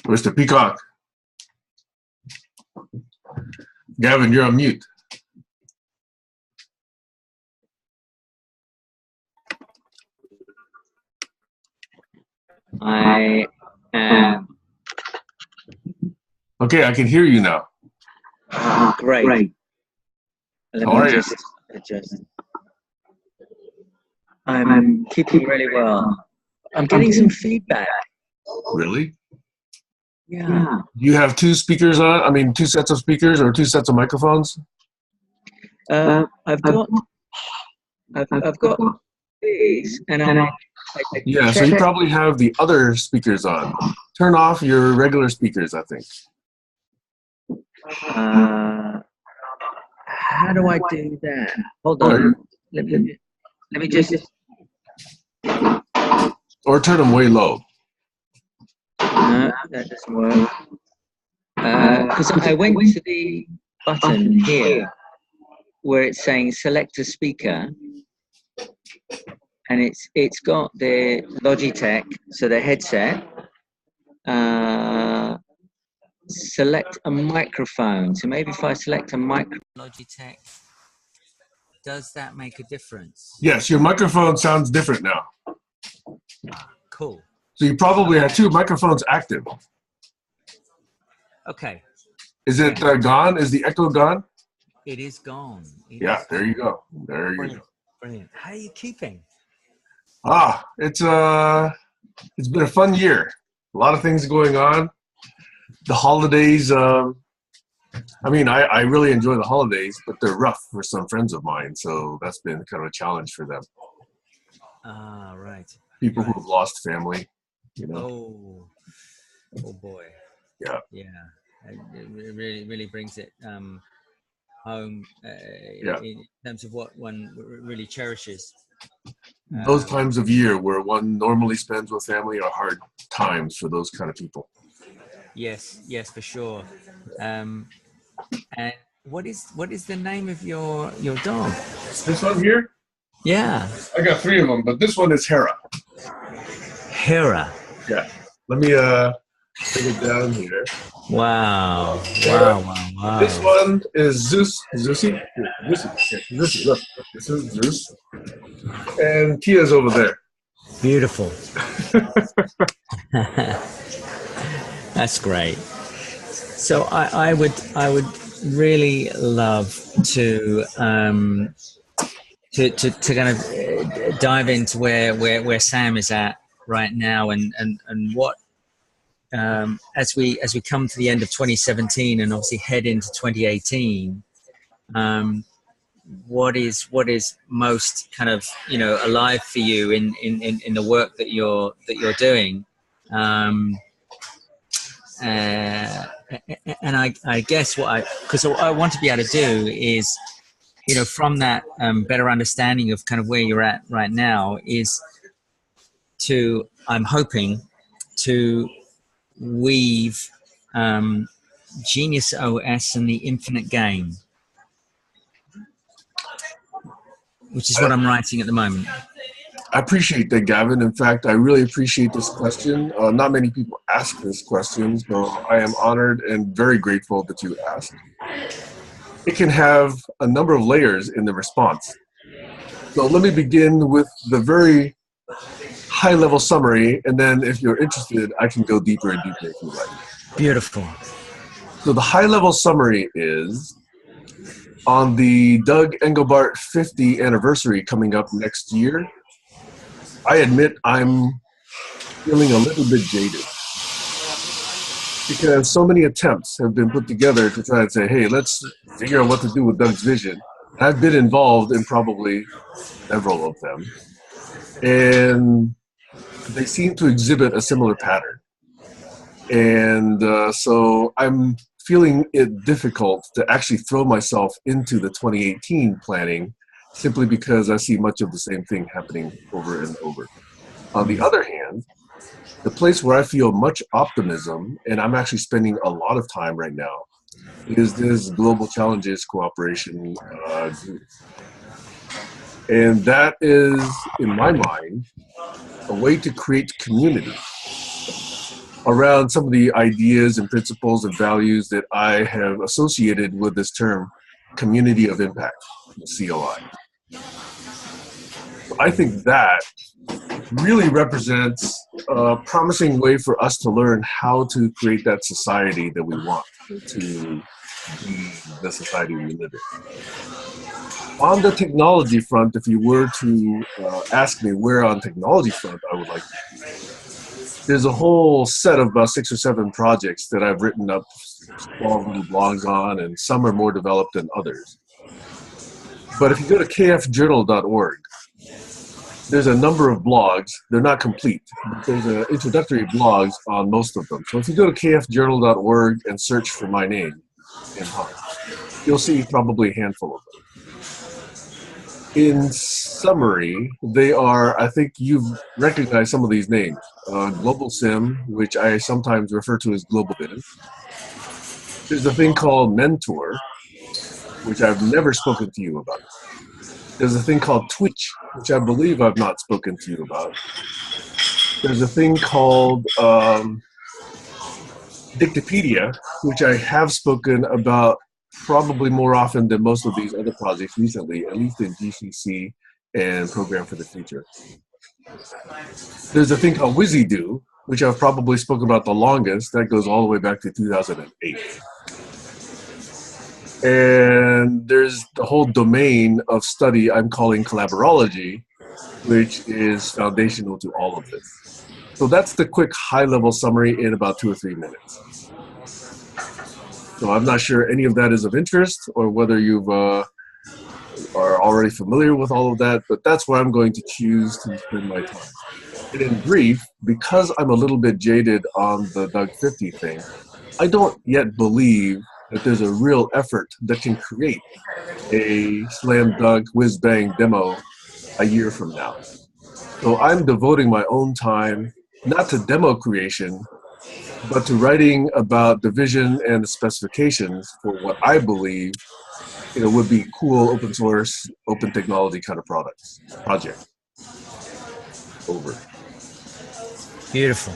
Mr. Peacock. Gavin, you're on mute. I am. Okay, I can hear you now. Great. Let How are me you? just adjust. I'm keeping really well. I'm getting some feedback. Really? Yeah. You have two speakers on? I mean, two sets of speakers or two sets of microphones? I've got these, and I Yeah, so you probably have the other speakers on. Turn off your regular speakers, I think. how do I do that? Hold on. Let me just. Or turn them way low. No, that doesn't work. Because I went to the button here where it's saying select a speaker, and it's got the Logitech, so the headset. Select a microphone. So maybe if I select a Logitech, does that make a difference? Yes, your microphone sounds different now. Cool. So you probably have two microphones active. Okay. Is it gone? Is the echo gone? It is gone. There you go. There you go. Brilliant. How are you keeping? It's been a fun year. A lot of things going on. The holidays, I mean, I really enjoy the holidays, but they're rough for some friends of mine, so that's been kind of a challenge for them. Right. People who have lost family, you know. Oh boy. Yeah. It really brings it home in terms of what one really cherishes. Those times of year where one normally spends with family are hard times for those kind of people. Yes, for sure. And what is the name of your dog? This one here? Yeah. I got 3 of them, but this one is Hera. Hera. Yeah. Let me bring it down here. Wow. This one is Zeusy. Zeusy. Look, this is Zeus. And Tia's over there. Beautiful. That's great. So I would really love to kind of dive into where Sam is at right now, and what as we come to the end of 2017 and obviously head into 2018, what is most kind of alive for you in the work that you're doing, and I guess because what I want to be able to do is, from that better understanding of kind of where you're at right now, is I'm hoping to weave Genius OS and the Infinite Game, which is what I'm writing at the moment. I appreciate that, Gavin. In fact, I really appreciate this question. Not many people ask this question, so I am honored and very grateful that you asked. It can have a number of layers in the response. So let me begin with the very high-level summary, and then if you're interested, I can go deeper and deeper if you like. Beautiful. So the high-level summary is, on the Doug Engelbart 50 anniversary coming up next year, I admit I'm feeling a little bit jaded, because so many attempts have been put together to try and say, hey, let's figure out what to do with Doug's vision. And I've been involved in probably several of them, and they seem to exhibit a similar pattern. And so I'm feeling it difficult to actually throw myself into the 2018 planning, simply because I see much of the same thing happening over and over. On the other hand, The place where I feel much optimism, and I'm actually spending a lot of time right now, is this Global Challenges Cooperation group. And that is, in my mind, a way to create community around some of the ideas and principles and values that I have associated with this term, community of impact, COI. So I think that really represents a promising way for us to learn how to create that society that we want to be the society we live in. On the technology front, if you were to ask me where on technology front I would like to be, there's a whole set of about 6 or 7 projects that I've written up small little blogs on, and some are more developed than others. But if you go to kfjournal.org, there's a number of blogs. They're not complete, but there's introductory blogs on most of them. So if you go to kfjournal.org and search for my name in Hahn, you'll see probably a handful of them. In summary, they are, I think you've recognized some of these names. Global Sim, which I sometimes refer to as Global Biz. There's a thing called Mentor, which I've never spoken to you about. There's a thing called Twitch, which I believe I've not spoken to you about. There's a thing called Dictopedia, which I have spoken about probably more often than most of these other projects recently, at least in GCC and Program for the Future. There's a thing called WYSIDO, which I've probably spoken about the longest. That goes all the way back to 2008. And there's the whole domain of study I'm calling collaborology, which is foundational to all of this. So that's the quick high-level summary in about 2 or 3 minutes. So I'm not sure any of that is of interest or whether you are already familiar with all of that, but that's where I'm going to choose to spend my time. And in brief, because I'm a little bit jaded on the Doug 50 thing, I don't yet believe that there's a real effort that can create a slam dunk whiz bang demo a year from now. So I'm devoting my own time not to demo creation, but to writing about the vision and the specifications for what I believe would be cool open source, open technology kind of project. Over. Beautiful.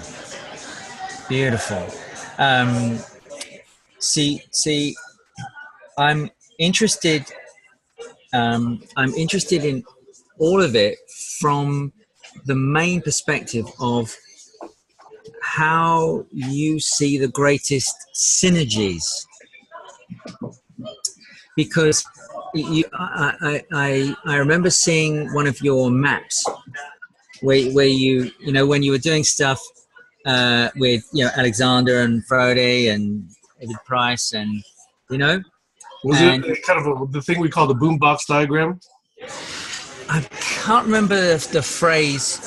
Beautiful. See, I'm interested in all of it from the main perspective of how you see the greatest synergies, because I remember seeing one of your maps where you when you were doing stuff with Alexander and Frode and David Price and was it kind of the thing we call the boombox diagram? I can't remember the phrase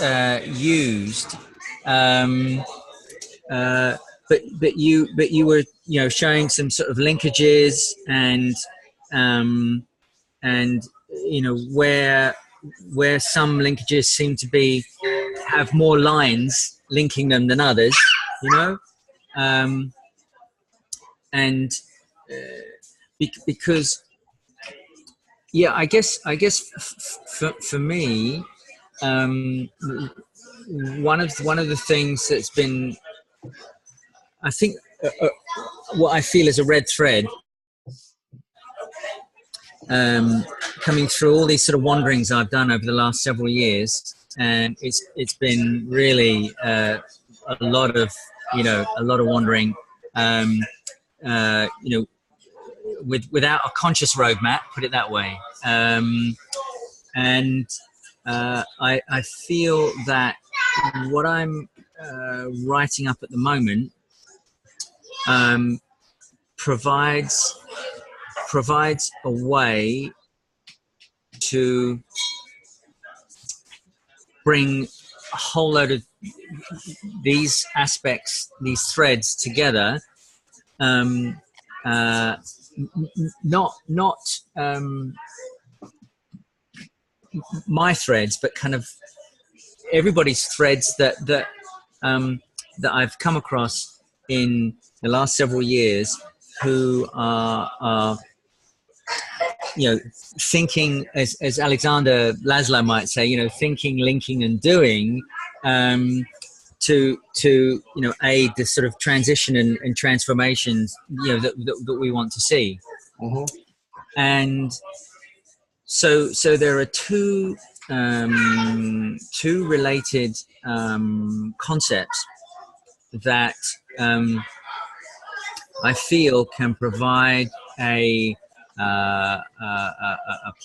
used, but you were showing some sort of linkages and where some linkages seem to have more lines linking them than others, because I guess for me, one of the things that's been, I think, what I feel is a red thread coming through all these sort of wanderings I've done over the last several years, and it's been really a lot of wandering, without a conscious roadmap, put it that way, and I feel that what I'm writing up at the moment provides a way to bring a whole load of these aspects, these threads together, not my threads, but kind of everybody's threads that that I've come across in the last several years who are thinking, as Alexander Laszlo might say, thinking, linking, and doing, to aid the sort of transition and transformations that we want to see. Mm-hmm. And so there are two related concepts that I feel can provide a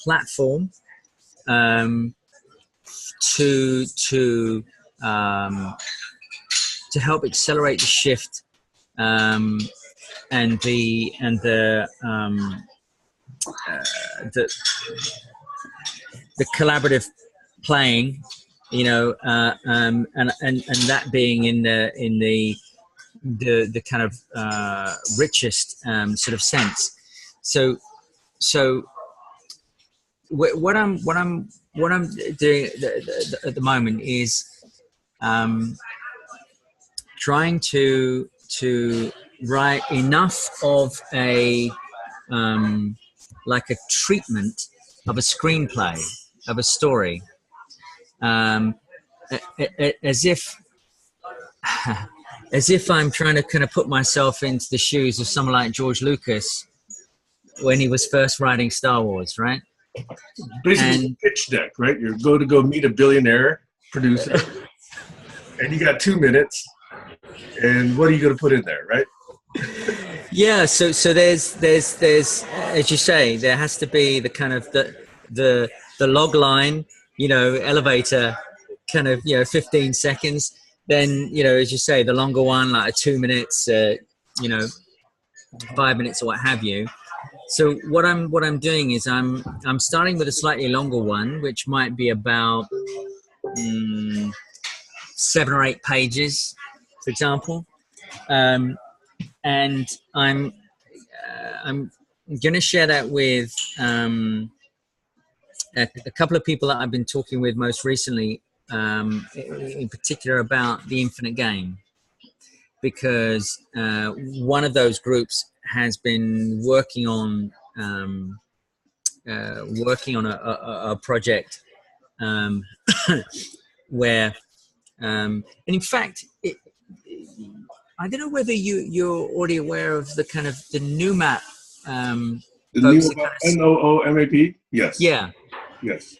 platform to help accelerate the shift and the collaborative playing, and that being in the kind of richest sort of sense. So what I'm doing at the moment is trying to write enough of a like a treatment of a screenplay, of a story, as if I'm trying to kind of put myself into the shoes of someone like George Lucas when he was first writing Star Wars, right? Basically, a pitch deck, right? You're going to go meet a billionaire producer, and you got 2 minutes, and what are you going to put in there, right? Yeah, so there's as you say, there has to be the kind of the log line, elevator kind of 15 seconds. Then as you say, the longer one, like 2 minutes, 5 minutes or what have you. So what I'm doing is I'm starting with a slightly longer one, which might be about 7 or 8 pages, for example. And I'm going to share that with a couple of people that I've been talking with most recently, in particular about the infinite game, because one of those groups has been working on a project where, and in fact, I don't know whether you're already aware of the kind of the new map. The new NOOMAP? Yes. Yeah. Yes.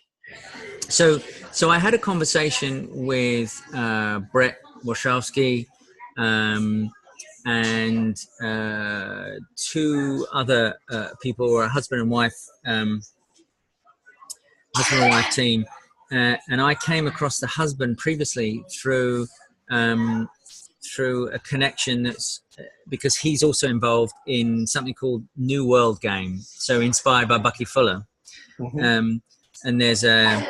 So I had a conversation with Brett Warshawski and 2 other people, or a husband and wife team, and I came across the husband previously through a connection that's because he's also involved in something called New World Game, so inspired by Bucky Fuller. Mm-hmm. And there's a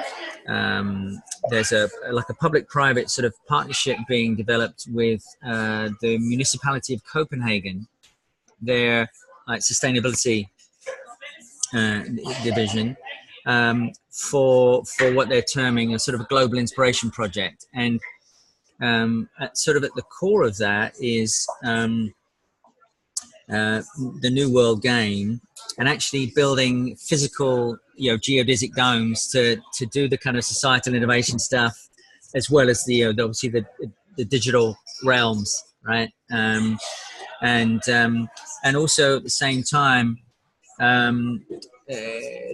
like a public-private sort of partnership being developed with the municipality of Copenhagen, their like sustainability division, for what they're terming a sort of a global inspiration project. And sort of at the core of that is the New World Game, and actually building physical, geodesic domes to do the kind of societal innovation stuff, as well as the obviously the digital realms, right? And also at the same time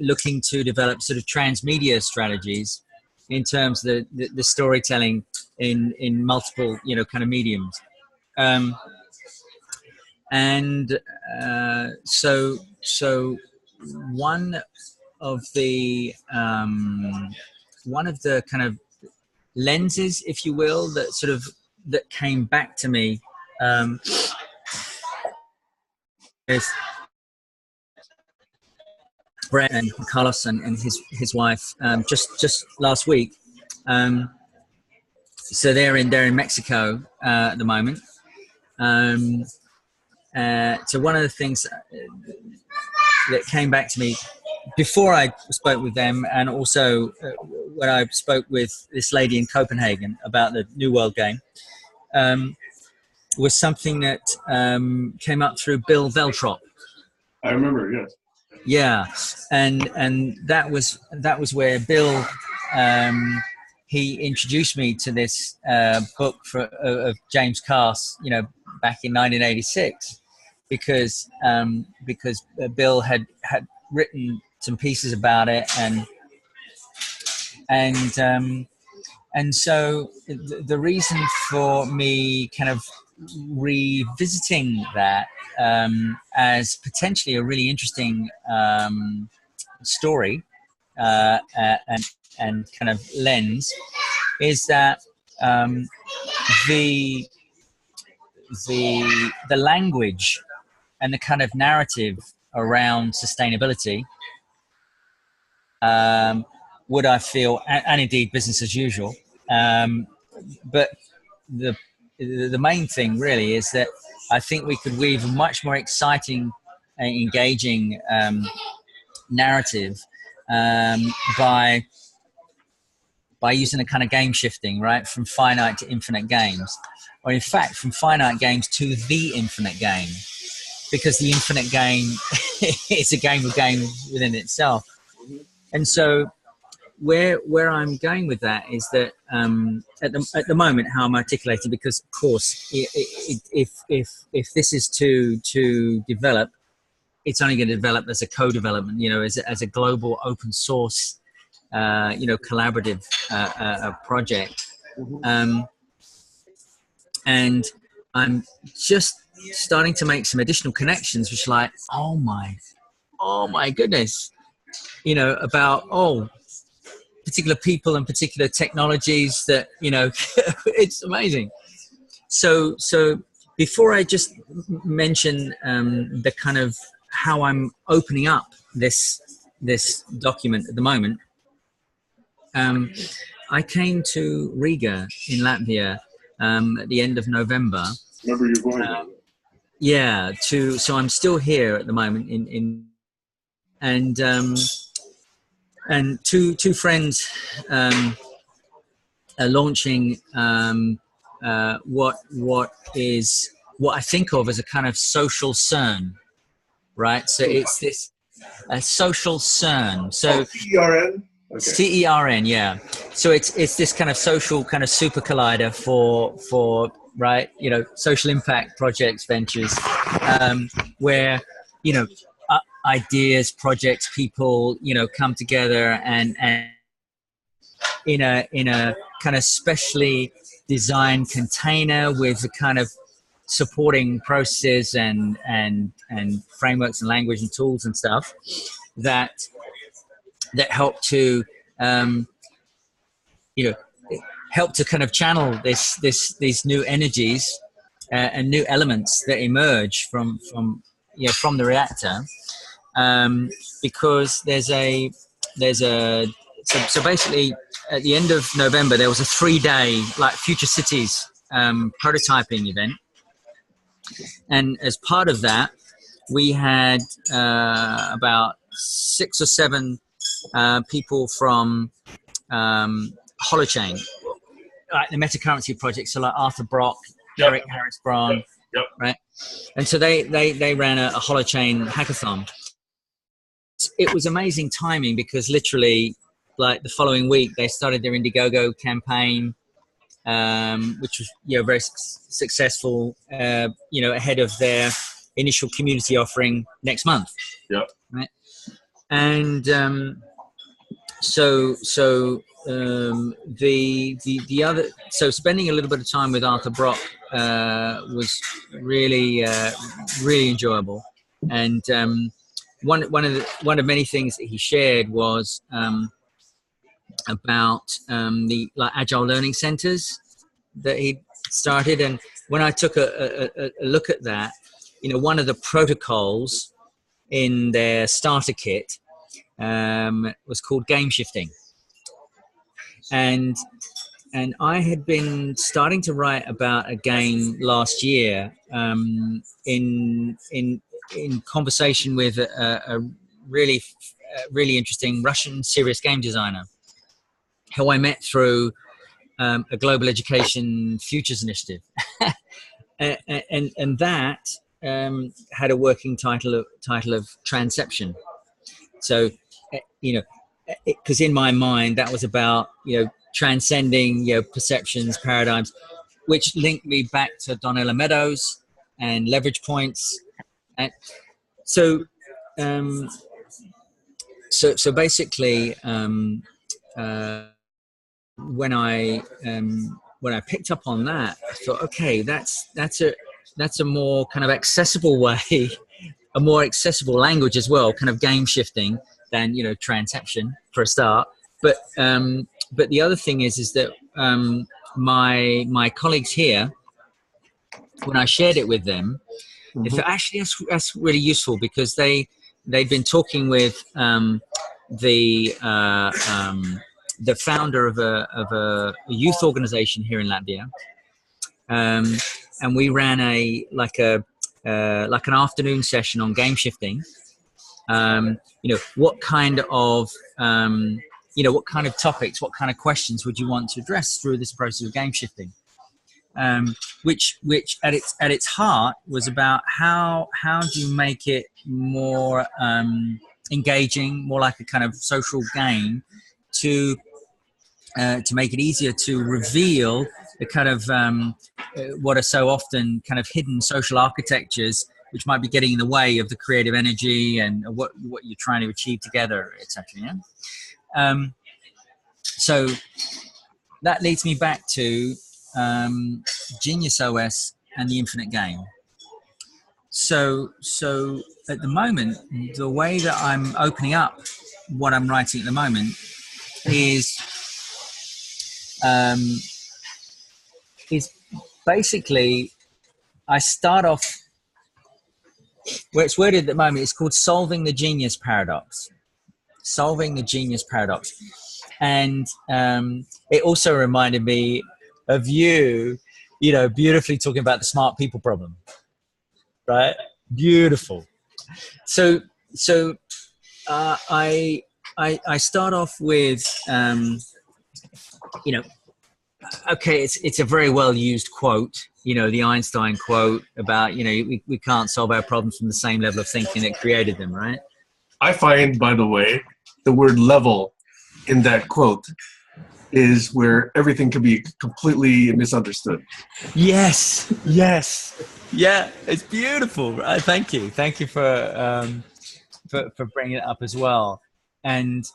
looking to develop sort of transmedia strategies in terms of the storytelling in multiple kind of mediums. So one of the kind of lenses, if you will, that came back to me is Brett and Carlos and his wife just last week. So they're in Mexico at the moment. So one of the things that came back to me before I spoke with them, and also when I spoke with this lady in Copenhagen about the New World Game, was something that came up through Bill Veltrop. I remember, yes. Yeah, and that was where Bill he introduced me to this book of James Cass, back in 1986, because Bill had written some pieces about it, and so the reason for me kind of revisiting that as potentially a really interesting story and kind of lens is that the language and the kind of narrative around sustainability would, I feel, and indeed business as usual, but the main thing really is that I think we could weave a much more exciting and engaging narrative by using a kind of game shifting, right, from finite to infinite games, or in fact from finite games to the infinite game, because the infinite game is a game of games within itself. And so where I'm going with that is that at the moment, how I'm articulating, because of course if this is to develop, it's only going to develop as a co-development, as a global open source collaborative project. And I'm just starting to make some additional connections, which are like, oh my goodness, about particular people and particular technologies that, it's amazing. So before I just mention the kind of how I'm opening up this document at the moment, I came to Riga in Latvia at the end of November. Remember you're going there. Yeah, so I'm still here at the moment and two friends are launching what I think of as a kind of social CERN, right? So it's this a social CERN. So CERN. Okay. CERN, yeah. So it's this kind of social kind of super collider for right, social impact projects, ventures, where ideas, projects, people, come together and in a kind of specially designed container with a kind of supporting processes and frameworks and language and tools and stuff that help to help to kind of channel these new energies and new elements that emerge from the reactor, because so basically at the end of November there was a 3-day like Future Cities prototyping event, and as part of that we had about 6 or 7 people from Holochain, like the metacurrency project, so like Arthur Brock, Eric Harris-Braun, right? And so they ran a Holochain hackathon. It was amazing timing because literally, like the following week, they started their Indiegogo campaign, which was very successful. Ahead of their initial community offering next month. Yeah. Right. And so the other, so spending a little bit of time with Arthur Brock was really enjoyable, and one of many things that he shared was about the like agile learning centers that he started. And when I took a look at that, one of the protocols in their starter kit was called game shifting. And I had been starting to write about a game last year in conversation with a really interesting Russian serious game designer who I met through a global education futures initiative, and that had a working title of Transception. So, because in my mind that was about transcending perceptions, paradigms, which linked me back to Donella Meadows and leverage points. And so, so basically, when I picked up on that, I thought, okay, that's a more kind of accessible way, a more accessible language as well, kind of game shifting than Transception for a start. But the other thing is that my colleagues here, when I shared it with them, if actually that's really useful, because they'd been talking with the founder of a youth organization here in Latvia, and we ran like an afternoon session on game shifting. What kind of what kind of topics, what kind of questions would you want to address through this process of game shifting? Which at its heart was about how do you make it more engaging, more like a kind of social game, to make it easier to reveal the kind of what are so often kind of hidden social architectures, which might be getting in the way of the creative energy and what you're trying to achieve together, etc. So that leads me back to Genius OS and the Infinite Game. So at the moment, the way that I'm opening up what I'm writing at the moment is basically, I start off where it's worded at the moment. It's called Solving the Genius Paradox. Solving the Genius Paradox. And it also reminded me of you, beautifully talking about the smart people problem, right? Beautiful. So I start off with, okay, it's a very well used quote, the Einstein quote about, we can't solve our problems from the same level of thinking that created them, right? I find, by the way, the word level in that quote is where everything can be completely misunderstood. Yes. Yeah, it's beautiful. Right? Thank you for bringing it up as well. And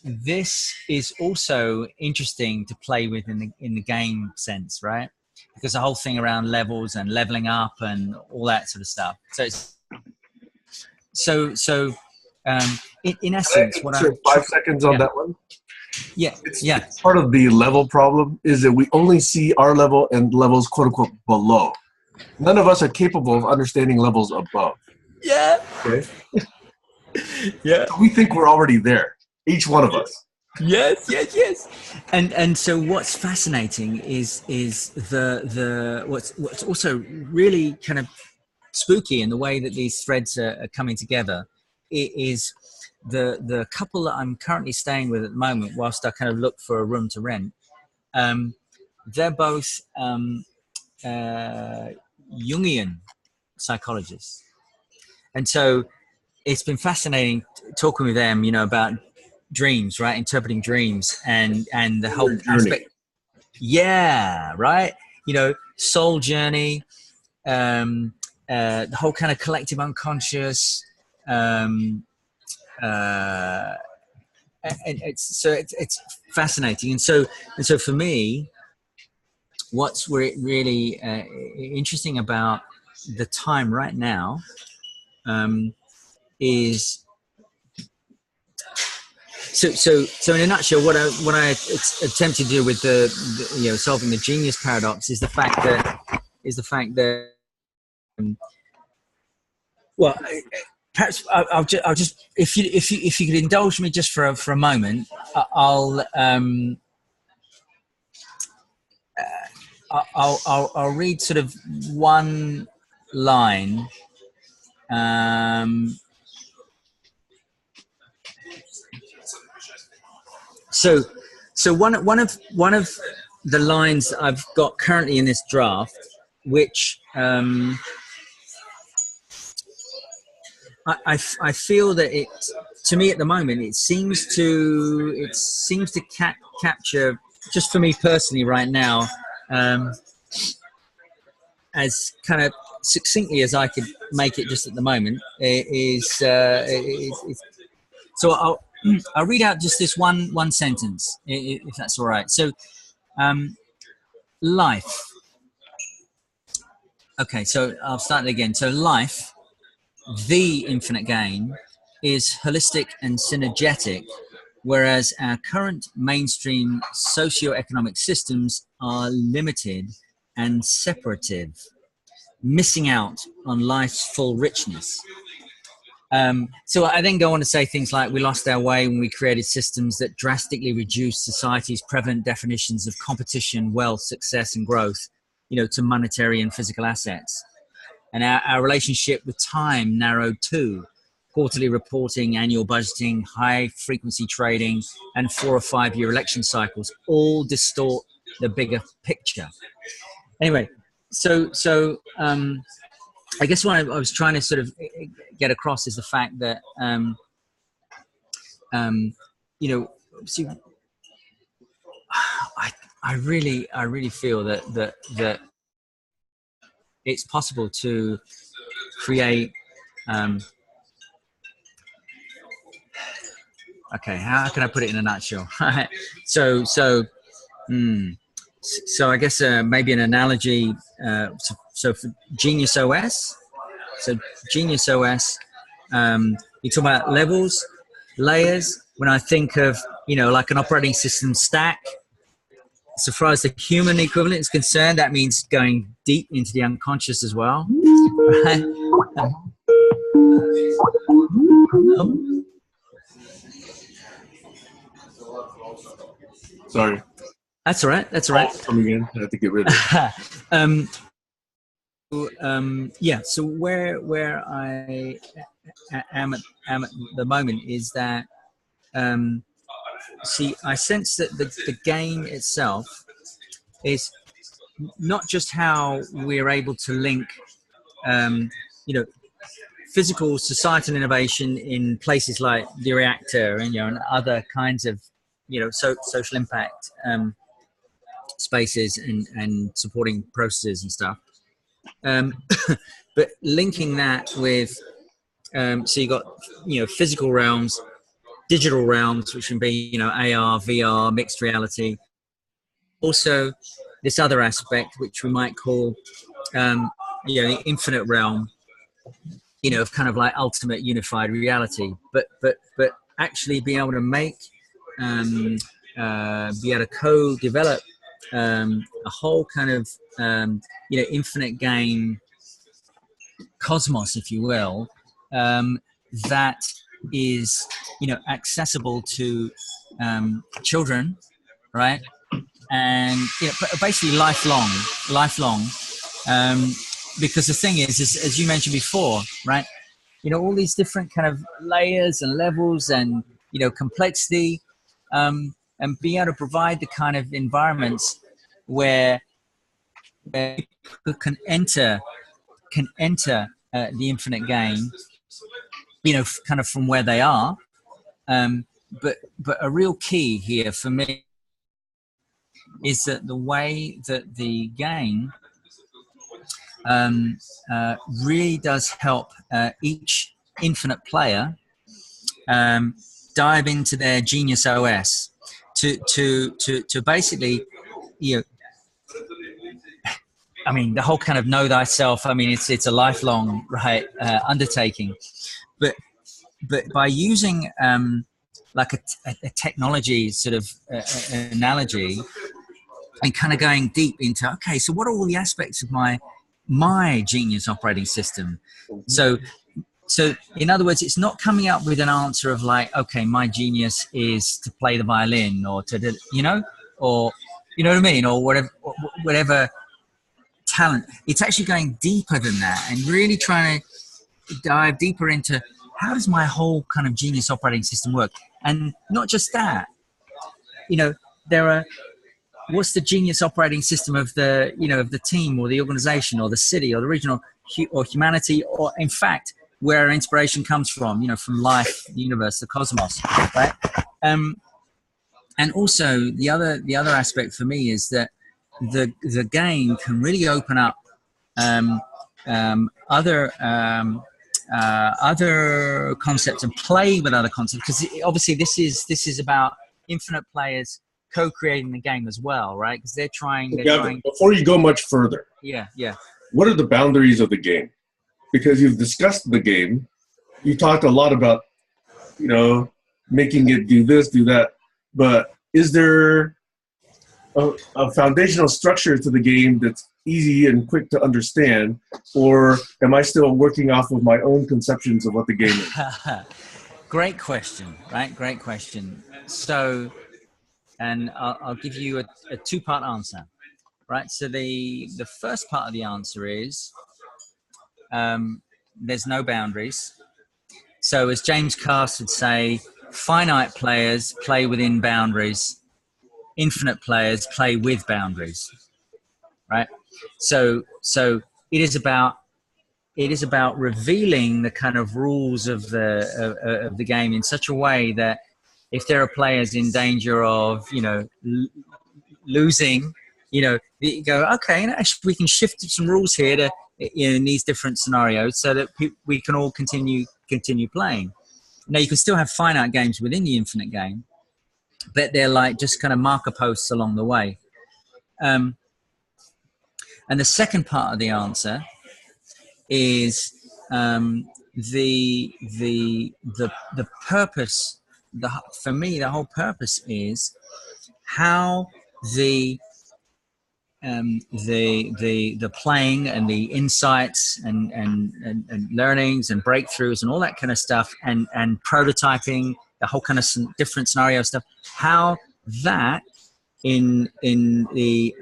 this is also interesting to play with in the game sense, right? Because the whole thing around levels and leveling up and all that sort of stuff. So it's in essence, what I'm 5 seconds on that one. It's part of the level problem is that we only see our level and levels, quote unquote, below. None of us are capable of understanding levels above. Yeah. Okay. Yeah. So we think we're already there, each one of us. Yes. And so what's fascinating is the what's also really kind of spooky in the way that these threads are coming together is the couple that I'm currently staying with at the moment, whilst I kind of look for a room to rent. They're both Jungian psychologists, and so it's been fascinating talking with them, about dreams, right? Interpreting dreams and the whole aspect. Yeah, right. Soul journey, the whole kind of collective unconscious, and it's fascinating. And so for me, what's really interesting about the time right now is so in a nutshell, what I attempted to do with the solving the genius paradox is the fact that well, perhaps I'll just if you could indulge me just for a moment, I'll read sort of one line. So So one of the lines I've got currently in this draft, which I feel that it, to me at the moment, it seems to capture, just for me personally right now, as kind of succinctly as I could make it just at the moment, so I'll read out just this one sentence, if that's all right. So, life. Okay, so I'll start it again. So life, the infinite game, is holistic and synergetic, whereas our current mainstream socio-economic systems are limited and separative, missing out on life's full richness. So I then go on to say things like, we lost our way when we created systems that drastically reduced society's prevalent definitions of competition, wealth, success, and growth, to monetary and physical assets. And our relationship with time narrowed too. Quarterly reporting, annual budgeting, high frequency trading, and 4 or 5 year election cycles all distort the bigger picture. Anyway, so I guess what I was trying to sort of get across is the fact that, see, I really feel that it's possible to create. Okay, how can I put it in a nutshell? so I guess maybe an analogy. So for Genius OS, Genius OS, you talk about levels, layers. When I think of like an operating system stack, so far as the human equivalent is concerned, that means going deep into the unconscious as well. Right? Sorry. That's all right. That's all right. Coming in, I have to get rid of it. Yeah. So where I am at the moment is that, see, I sense that the game itself is not just how we're able to link, physical societal innovation in places like the reactor and other kinds of, social impact spaces and supporting processes and stuff. But linking that with, so you got, physical realms, digital realms, which can be, AR, VR, mixed reality. Also, this other aspect, which we might call, the infinite realm, of kind of like ultimate unified reality. But actually being able to make, be able to co-develop a whole kind of, infinite game cosmos, if you will, that is, accessible to children, right? And basically lifelong, because the thing is, as you mentioned before, right? All these different kind of layers and levels and complexity, and being able to provide the kind of environments where people can enter the infinite game, kind of from where they are. But a real key here for me is that the way that the game really does help each infinite player dive into their Genius OS to basically, I mean, the whole kind of know thyself. I mean, it's a lifelong undertaking, but by using like a technology sort of analogy, and kind of going deep into, okay, so what are all the aspects of my Genius operating system? So in other words, it's not coming up with an answer of like, okay, my genius is to play the violin or to, or what I mean, or whatever talent. It's actually going deeper than that and really trying to dive deeper into how does my whole kind of Genius operating system work? And not just that, there are, what's the genius operating system of the, of the team or the organization or the city or the region or humanity, or in fact, where inspiration comes from, from life, the universe, the cosmos, right? And also the other aspect for me is that the game can really open up other concepts and play with other concepts, because obviously this is about infinite players co-creating the game as well, right? Because they're trying. Before you go much further, yeah. What are the boundaries of the game? Because you've discussed the game, you talked a lot about, making it do this, do that, but is there a foundational structure to the game that's easy and quick to understand, or am I still working off of my own conceptions of what the game is? Great question, right? Great question. So, and I'll give you a two-part answer, right? So the first part of the answer is there's no boundaries. So as James Cast would say, finite players play within boundaries, infinite players play with boundaries, right? So it is about revealing the kind of rules of the game in such a way that if there are players in danger of losing, you go, okay, actually we can shift some rules here to in these different scenarios so that we can all continue playing. Now you can still have finite games within the infinite game, but they're like just kind of marker posts along the way. And the second part of the answer is the purpose. For me, the whole purpose is how the playing and the insights and learnings and breakthroughs and all that kind of stuff and prototyping, the whole kind of different scenario stuff, how that in the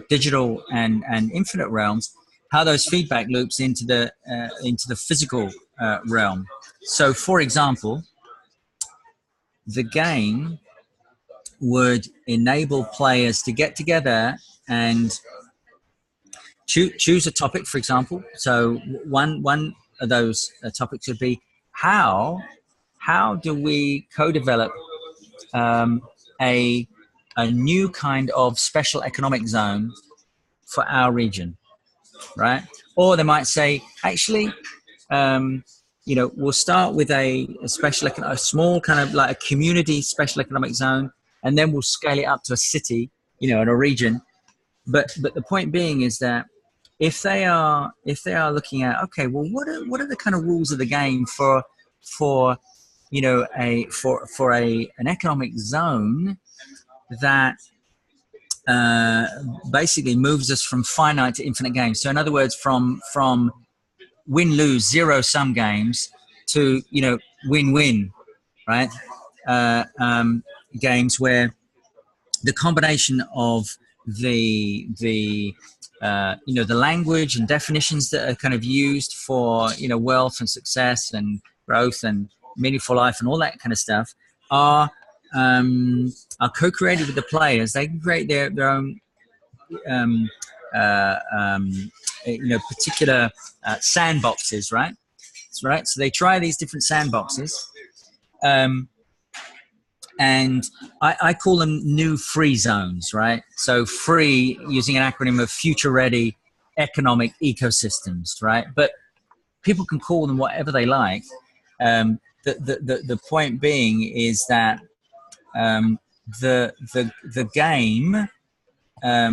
digital and infinite realms, how those feedback loops into the physical realm. So for example, the game would enable players to get together and choose a topic, for example. So one of those topics would be how do we co-develop a new kind of special economic zone for our region, right? Or they might say, actually, we'll start with a small kind of like a community special economic zone, and then we'll scale it up to a city, in a region. But the point being is that if they are looking at, okay, well, what are the kind of rules of the game for an economic zone that basically moves us from finite to infinite games. So in other words, from win-lose, zero-sum games to, win-win, right? Games where the combination of the language and definitions that are kind of used for, wealth and success and growth and meaningful life and all that kind of stuff are co-created with the players. They can create their own particular sandboxes, right? So they try these different sandboxes, and I call them new free zones, right? So free, using an acronym of future ready economic ecosystems, right? But people can call them whatever they like. The point being is that the game, I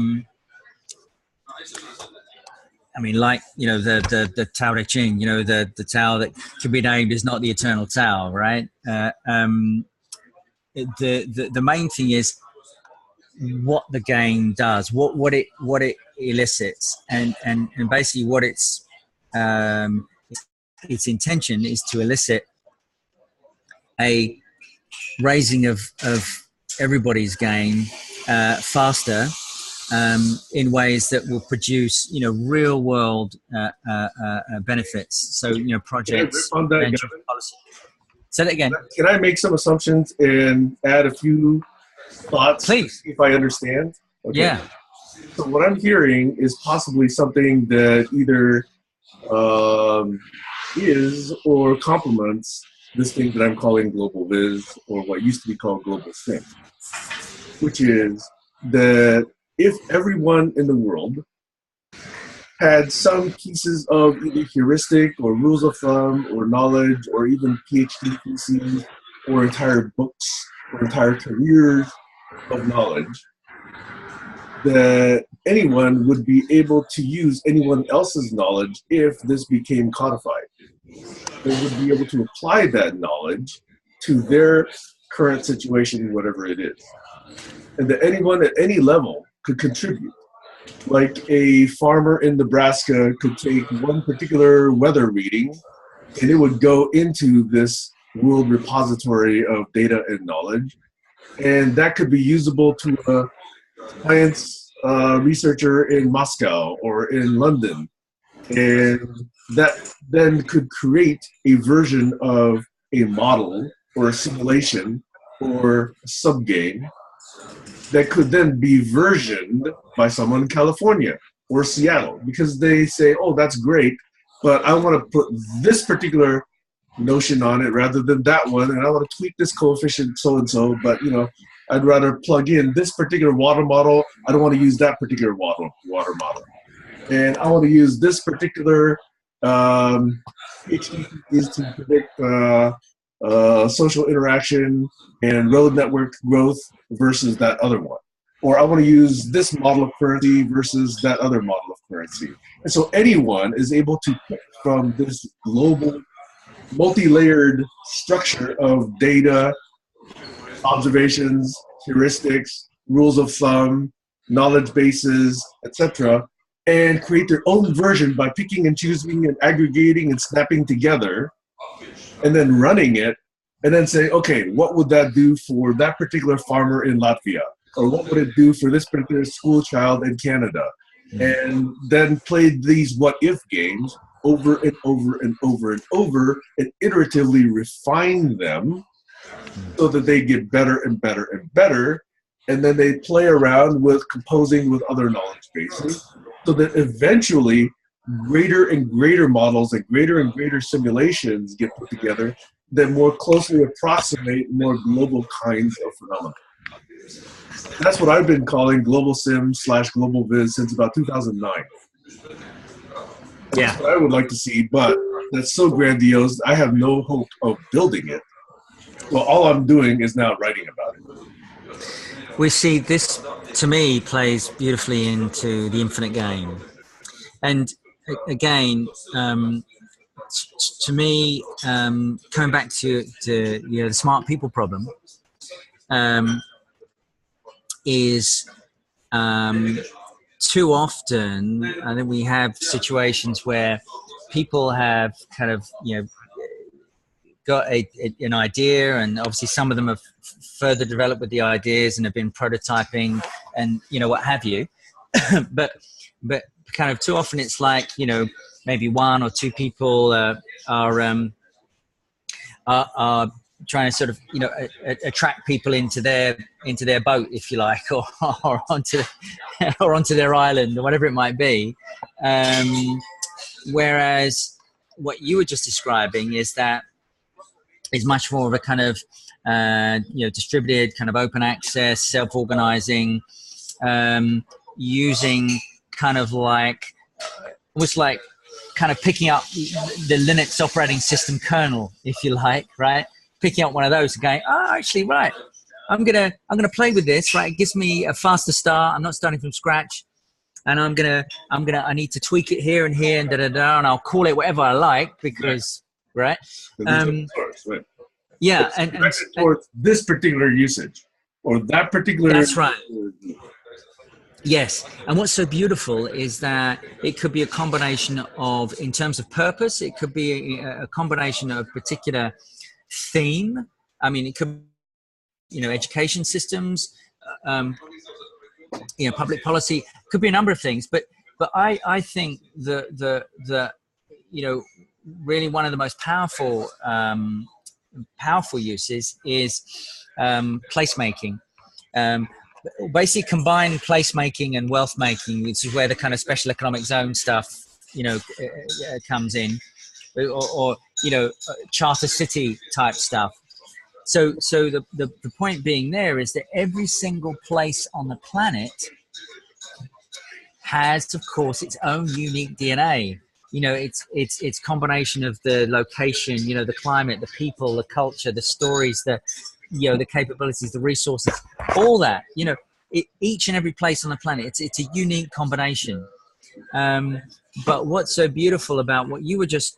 mean, like, the Tao Te Ching, the Tao that can be named is not the eternal Tao, right? The main thing is what the game does, what it elicits, and basically what its intention is to elicit a raising of everybody's game faster, in ways that will produce, real world benefits. So, projects, venture policy. Say that again. Can I make some assumptions and add a few thoughts, Please. if I understand. Okay. Yeah. So what I'm hearing is possibly something that either is or complements this thing that I'm calling global viz, or what used to be called global sim, which is that if everyone in the world had some pieces of either heuristic or rules of thumb or knowledge or even PhD theses or entire books or entire careers of knowledge, that anyone would be able to use anyone else's knowledge if this became codified. They would be able to apply that knowledge to their current situation, whatever it is. And that anyone at any level could contribute. Like a farmer in Nebraska could take one particular weather reading and it would go into this world repository of data and knowledge. And that could be usable to a science researcher in Moscow or in London. And that then could create a version of a model or a simulation or a subgame that could then be versioned by someone in California or Seattle, because they say, oh, that's great, but I want to put this particular notion on it rather than that one, and I want to tweak this coefficient so-and-so, but I'd rather plug in this particular water model. I don't want to use that particular water model. And I want to use this particular PhD is to predict social interaction and road network growth versus that other one. Or I want to use this model of currency versus that other model of currency. And so anyone is able to pick from this global, multi-layered structure of data, observations, heuristics, rules of thumb, knowledge bases, etc., and create their own version by picking and choosing and aggregating and snapping together, and then running it, and then say, okay, what would that do for that particular farmer in Latvia? Or what would it do for this particular school child in Canada? And then play these what-if games over and over and over and over, and iteratively refine them so that they get better and better and better. And then they play around with composing with other knowledge bases so that eventually greater and greater models and greater simulations get put together that more closely approximate more global kinds of phenomena. That's what I've been calling global sim / global viz since about 2009. Yeah. That's what I would like to see, but that's so grandiose, I have no hope of building it. Well, all I'm doing is now writing about it. We see this, to me, plays beautifully into the infinite game. And again, to me, coming back to the smart people problem, is too often, I think we have situations where people have kind of, got an idea, and obviously some of them have further developed with the ideas and have been prototyping and what have you. but kind of too often it's like maybe one or two people are trying to sort of attract people into their boat, if you like, or onto their island or whatever it might be. Whereas what you were just describing is much more of a kind of distributed, kind of open access, self-organizing, using kind of like almost like kind of picking up the Linux operating system kernel, if you like, right? Picking up one of those and going, oh, actually, right, I'm gonna play with this, right? It gives me a faster start. I'm not starting from scratch, and I need to tweak it here and here and and I'll call it whatever I like because right. Yeah, and towards this particular usage or that particular. That's right. Yes, and what's so beautiful is that it could be a combination of, in terms of purpose, it could be a combination of particular theme. I mean, it could, education systems, public policy, could be a number of things. But I think the really one of the most powerful uses is placemaking. Um, basically combine placemaking and wealth making, which is where the kind of special economic zone stuff, comes in, or charter city type stuff. So the point being there is that every single place on the planet has, of course, its own unique DNA. It's combination of the location, the climate, the people, the culture, the stories, the capabilities, the resources, all that. Each and every place on the planet, it's a unique combination. But what's so beautiful about what you were just,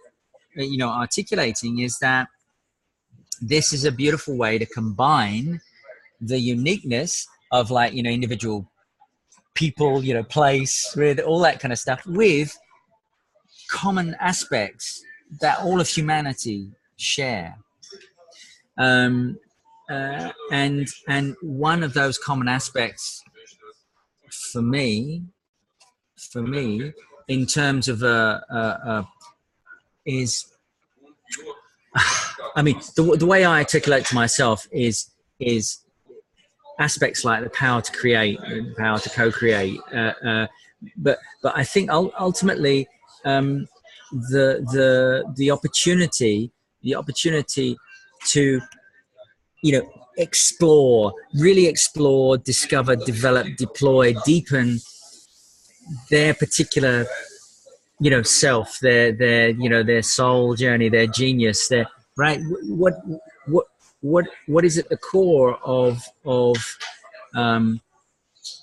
articulating is that this is a beautiful way to combine the uniqueness of individual people, place, with all that kind of stuff, with common aspects that all of humanity share. And one of those common aspects for me, in terms of is, I mean, the way I articulate to myself is aspects like the power to create, the power to co-create. But I think ultimately the opportunity to really explore, discover, develop, deploy, deepen their particular self, their soul journey, their genius, their right. What is at the core of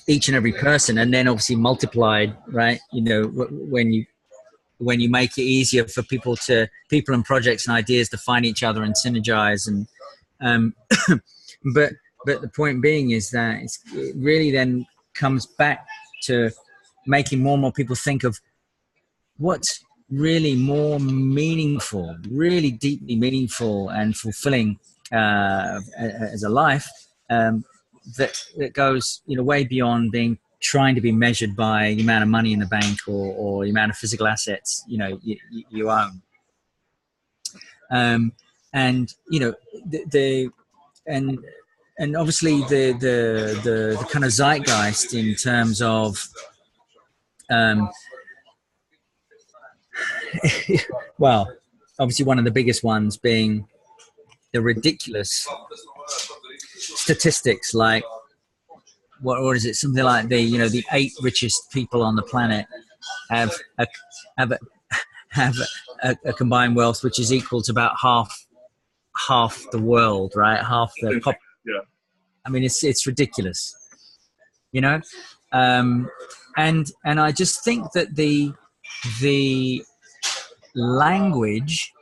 each and every person, and then obviously multiplied, right? When you make it easier for people and projects and ideas to find each other and synergize, and but the point being is that it really then comes back to making more and more people think of what's really more meaningful, really deeply meaningful and fulfilling as a life, that goes way beyond trying to be measured by the amount of money in the bank or the amount of physical assets you own. And and obviously the kind of zeitgeist in terms of well, obviously one of the biggest ones being the ridiculous statistics, like what is it? Something like the 8 richest people on the planet have a combined wealth which is equal to about half the world, right? Half the pop. Yeah. I mean, it's ridiculous, and I just think that the language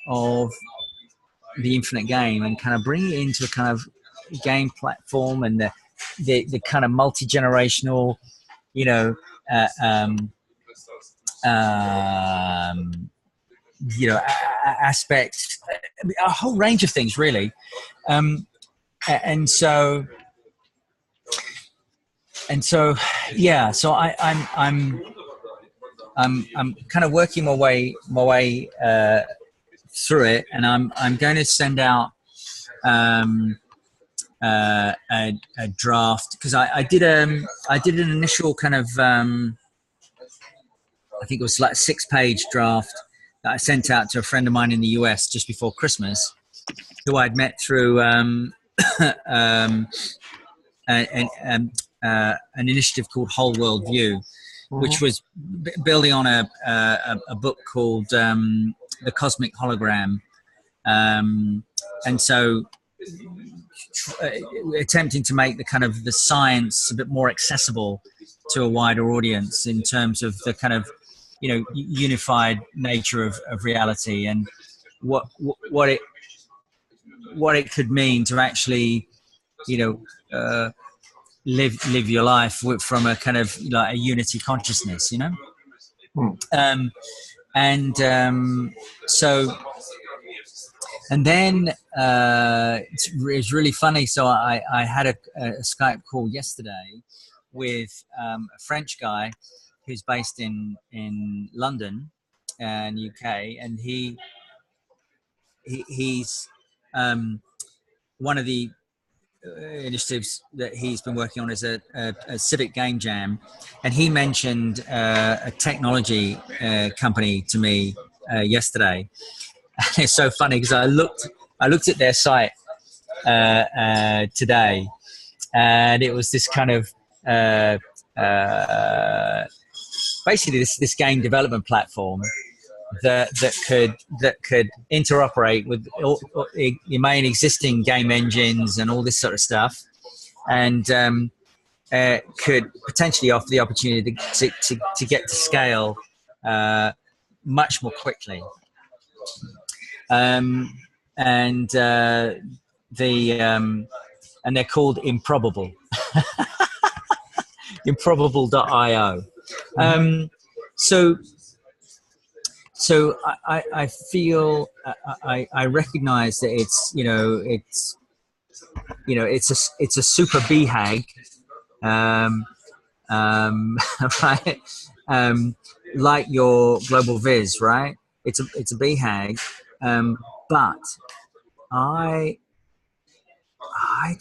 of the infinite game, and kind of bring it into a kind of game platform, and the kind of multi-generational, aspects, a whole range of things, really. And so yeah. So I'm kind of working my way through it, and I'm going to send out a draft, because I did an initial kind of I think it was like a 6-page draft that I sent out to a friend of mine in the US just before Christmas, who I'd met through an initiative called Whole World View, which was building on a book called The Cosmic Hologram. And so attempting to make the kind of the science a bit more accessible to a wider audience in terms of the kind of unified nature of reality, and what it could mean to actually live your life from a kind of like a unity consciousness, so. And then it's really funny. So I had a Skype call yesterday with a French guy who's based in London and UK, and he's one of the initiatives that he's been working on is a civic game jam, and he mentioned a technology company to me yesterday. And it's so funny because I looked at their site today, and it was this kind of basically this game development platform that could interoperate with all your main existing game engines and all this sort of stuff, and could potentially offer the opportunity to get to scale much more quickly. And they're called Improbable. Improbable.io. So I feel I recognize that it's a super BHAG, right? Like your global viz, right? It's a BHAG, but I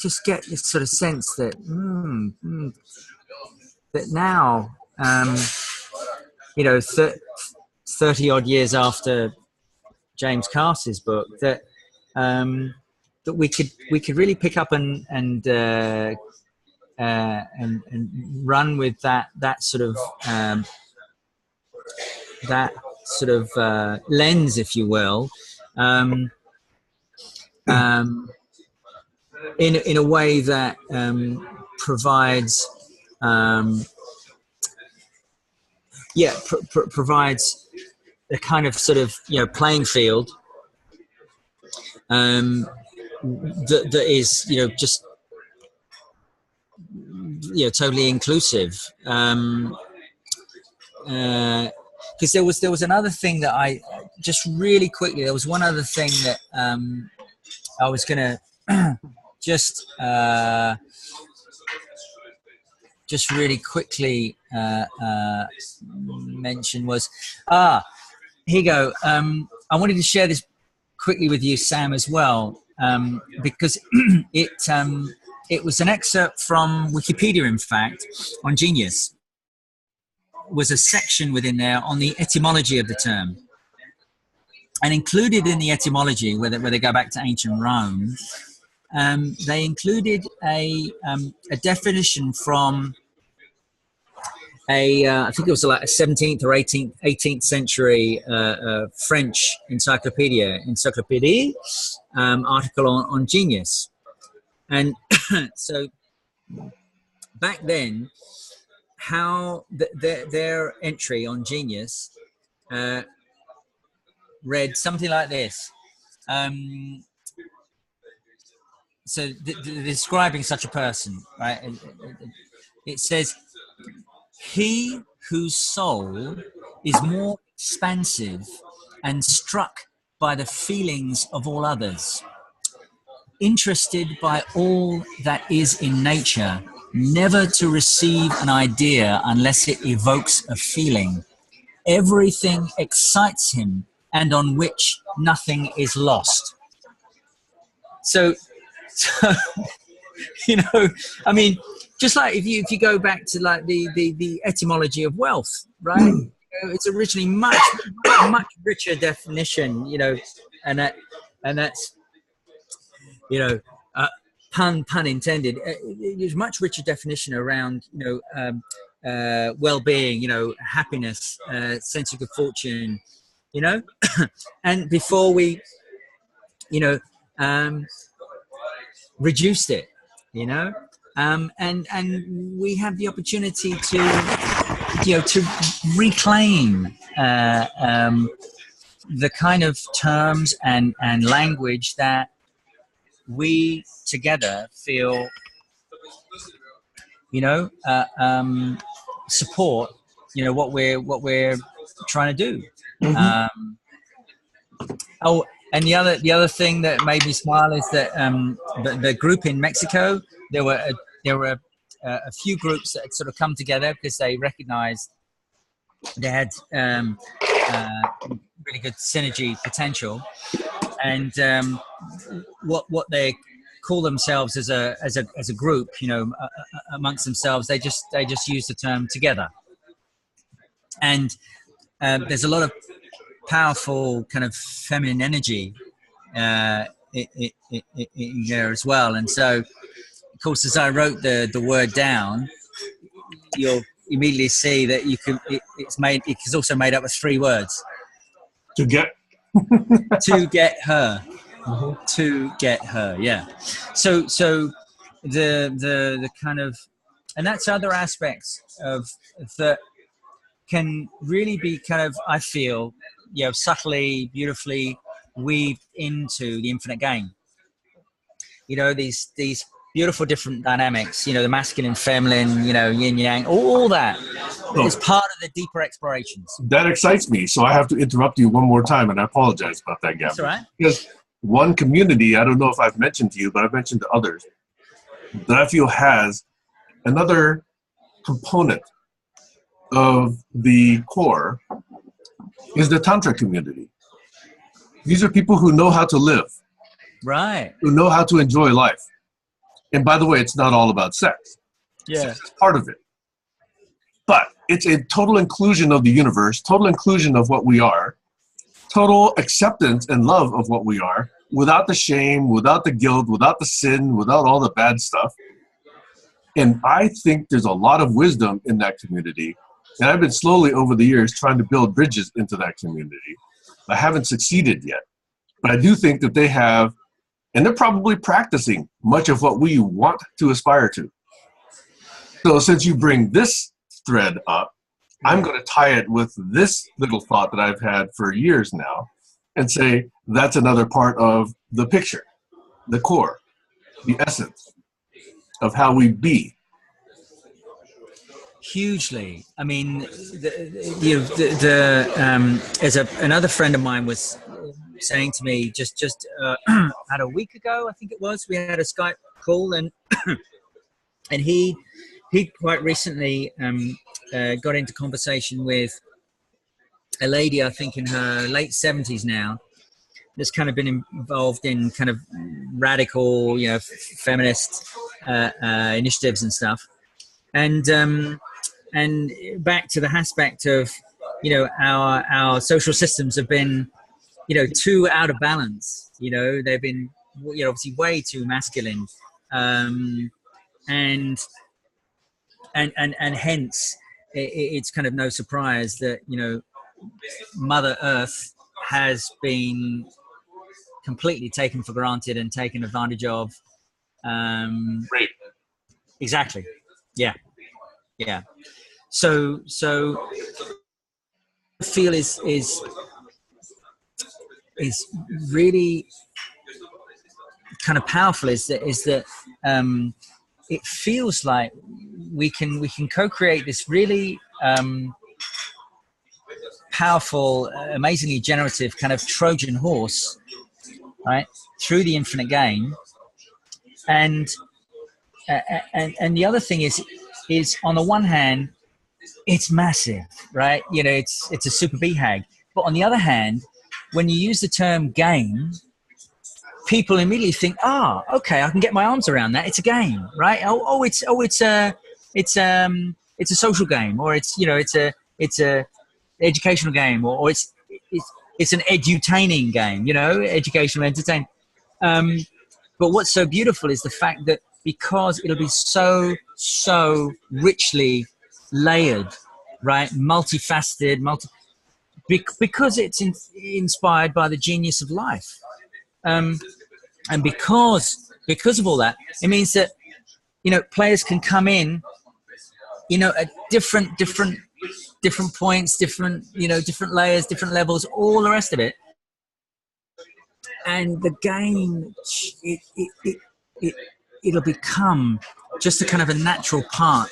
just get this sort of sense that that now 30 odd years after James Cass's book, that we could really pick up and run with that sort of lens, if you will, in a way that provides provides a kind of sort of playing field that is just totally inclusive. Because there was another thing that I just really quickly. There was one other thing that I was gonna just really quickly mention was here you go. I wanted to share this quickly with you, Sam, as well, because it was an excerpt from Wikipedia, in fact, on Genius. Was a section within there on the etymology of the term, and included in the etymology, where they go back to ancient Rome, they included a definition from I think it was like a 17th or 18th century French encyclopedia article on Genius. And so back then, how their entry on Genius read something like this. So describing such a person, right? It says, he whose soul is more expansive and struck by the feelings of all others, interested by all that is in nature, never to receive an idea unless it evokes a feeling. Everything excites him, and on which nothing is lost. So I mean, just like if you go back to like the etymology of wealth, right? It's originally much richer definition, and that's pun intended. There's much richer definition around well-being, happiness, sense of good fortune, and before we reduced it, and we have the opportunity to reclaim the kind of terms and language that we together feel support what we're trying to do. And the other thing that made me smile is that the group in Mexico, there were a few groups that had sort of come together because they recognized they had really good synergy potential, and what they call themselves as a group, you know, amongst themselves. They just use the term together. And there's a lot of powerful kind of feminine energy in there as well. And so, of course, as I wrote the word down, you'll immediately see that it's also made up of 3 words. To get her. Mm-hmm. To get her, yeah. So the kind of, and that's other aspects of that can really be kind of, I feel, you know, subtly, beautifully weaved into the infinite game. You know, these beautiful different dynamics, you know, the masculine, feminine, you know, yin yang, all that is part of the deeper explorations. That excites me. So I have to interrupt you one more time, and I apologize about that, Gavin. That's all right. Because one community, I don't know if I've mentioned to you, but I've mentioned to others, that I feel has another component of the core is the Tantra community. These are people who know how to live. Right. Who know how to enjoy life. And by the way, it's not all about sex. Yeah. Sex is part of it. But it's a total inclusion of the universe, total inclusion of what we are, total acceptance and love of what we are, without the shame, without the guilt, without the sin, without all the bad stuff. And I think there's a lot of wisdom in that community. And I've been slowly over the years trying to build bridges into that community. I haven't succeeded yet. But I do think that they have, and they're probably practicing much of what we want to aspire to. So since you bring this thread up, I'm going to tie it with this little thought that I've had for years now and say that's another part of the picture, the core, the essence of how we be. Hugely. I mean, as another friend of mine was saying to me just about a week ago, I think it was, we had a Skype call, and and he quite recently got into conversation with a lady, I think in her late 70s now, that's kind of been involved in kind of radical, you know, feminist initiatives and stuff. And back to the aspect of, you know, our social systems have been, you know, too out of balance. You know, they've been, you know, obviously way too masculine, and hence it's kind of no surprise that, you know, Mother Earth has been completely taken for granted and taken advantage of. Rape. Exactly. Yeah. So I feel is really kind of powerful is that it feels like we can co-create this really powerful, amazingly generative kind of Trojan horse, right, through the infinite game. And the other thing is on the one hand, it's massive, right? You know, it's a super BHAG. But on the other hand, when you use the term game, people immediately think, okay, I can get my arms around that. It's a game, right? It's a social game, or it's, you know, it's a educational game, or it's an edutaining game, you know, educational entertain. But what's so beautiful is the fact that because it'll be so richly layered, right, multifaceted, because it's inspired by the genius of life, and because of all that, it means that, you know, players can come in, you know, at different points, different, you know, different layers, different levels, all the rest of it, and the game, it'll become just a kind of a natural part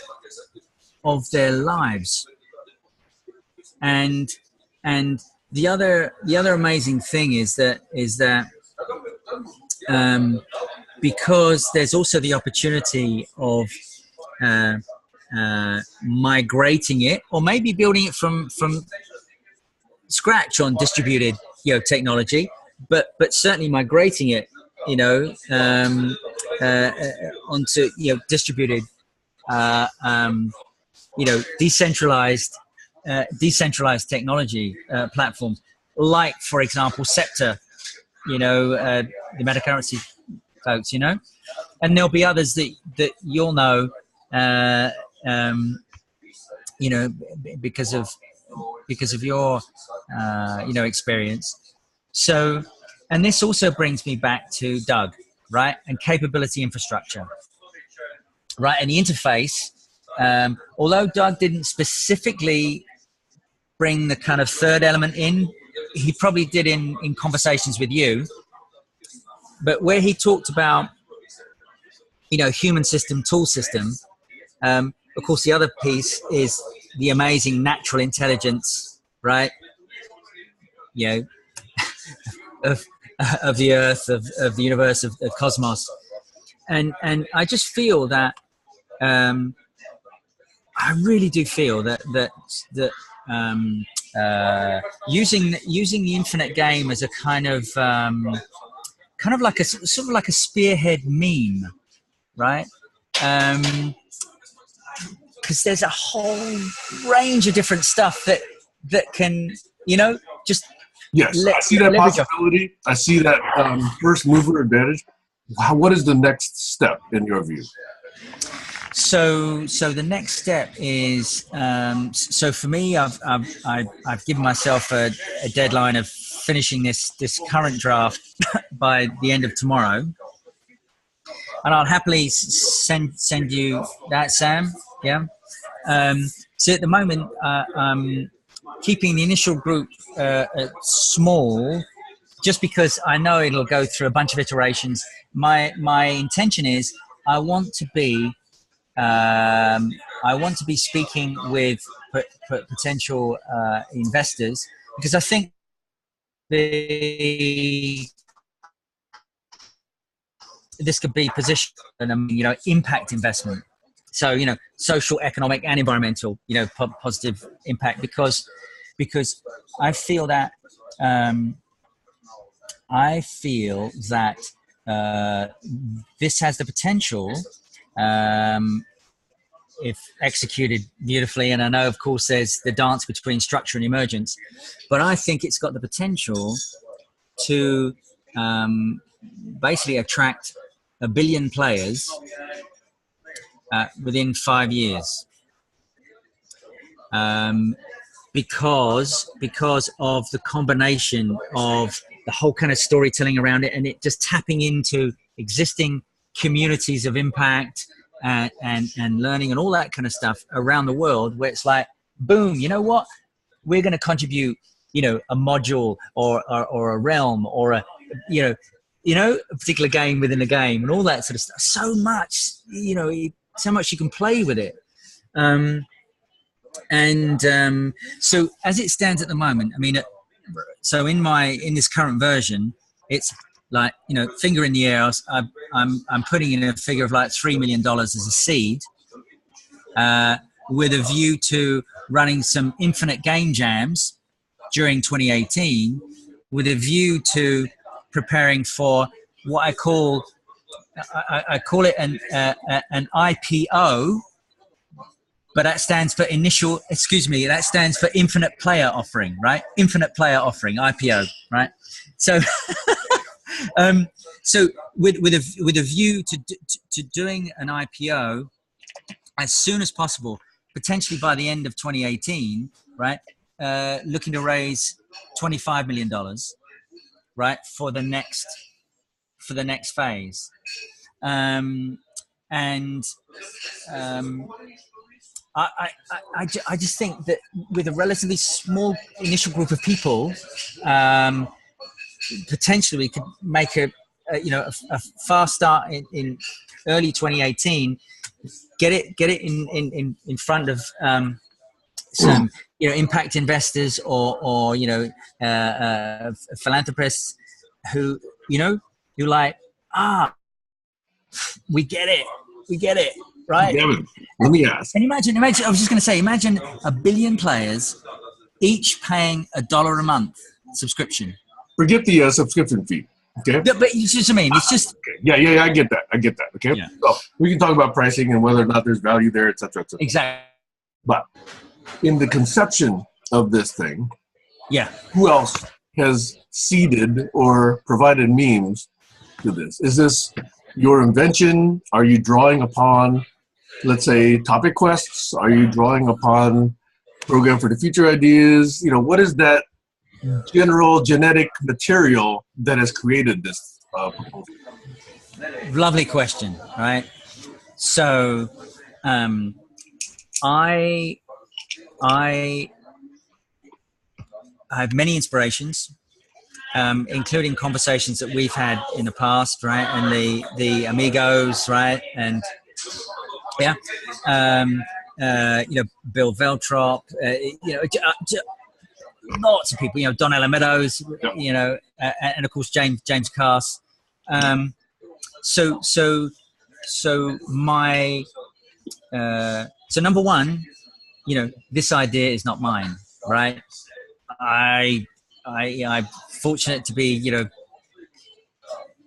of their lives. And the other amazing thing is that because there's also the opportunity of migrating it, or maybe building it from scratch on distributed, you know, technology, but certainly migrating it, you know, onto distributed, decentralized technology platforms, like, for example, Scepter, the metacurrency folks, and there'll be others that you'll know, because of your experience. So, and this also brings me back to Doug, right, and capability infrastructure, right, and the interface. Although Doug didn't specifically bring the kind of third element in, he probably did in conversations with you. But where he talked about, human system, tool system, of course, the other piece is the amazing natural intelligence, right? Of the earth, of the universe, of cosmos. And I just feel that, I really do feel that using the infinite game as a kind of like a sort of like a spearhead meme, right? Because there's a whole range of different stuff that can, just yes, I see that possibility. I see that first mover advantage. What is the next step in your view? So the next step is, so for me, I've given myself a deadline of finishing this current draft by the end of tomorrow, and I'll happily send you that, Sam. Yeah. So at the moment, I'm keeping the initial group small, just because I know it'll go through a bunch of iterations. My intention is I want to be speaking with potential investors, because I think this could be positioned, impact investment. So, social, economic, and environmental, positive impact, because I feel that this has the potential, if executed beautifully. And I know, of course, there's the dance between structure and emergence, but I think it's got the potential to basically attract 1 billion players within 5 years, because of the combination of the whole kind of storytelling around it, and it just tapping into existing communities of impact and learning and all that kind of stuff around the world, where it's like, boom, you know what, we're going to contribute, a module or a realm or a particular game within a game and all that sort of stuff. So much, so much you can play with it. So as it stands at the moment, I mean, so in this current version, it's like, finger in the air. I'm putting in a figure of like $3 million as a seed, with a view to running some infinite game jams during 2018, with a view to preparing for what I call it an IPO, but that stands for that stands for Infinite Player Offering, right? Infinite Player Offering, IPO, right? So, so with a view to doing an IPO as soon as possible, potentially by the end of 2018, right? Looking to raise $25 million, right, for the next phase, I just think that with a relatively small initial group of people, potentially we could make a fast start in early 2018. Get it in front of some impact investors or philanthropists who like, we get it. Right. Gavin, let me ask. And imagine, I was just going to say, imagine 1 billion players, each paying $1 a month subscription. Forget the subscription fee. Okay. Yeah, but it's just, I mean, it's just. Okay. Yeah. I get that. Okay. Yeah. So we can talk about pricing and whether or not there's value there, et cetera, et cetera. Exactly. But in the conception of this thing, Yeah. who else has seeded or provided memes to this? Is this your invention? Are you drawing upon, let's say, topic quests? Are you drawing upon program for the future ideas? What is that general genetic material that has created this proposal? Lovely question, right? So, I have many inspirations, including conversations that we've had in the past, right? And the amigos, right? And yeah, Bill Veltrop, lots of people, Donella Meadows, and of course James Cass. So number one, this idea is not mine, right? I'm fortunate to be,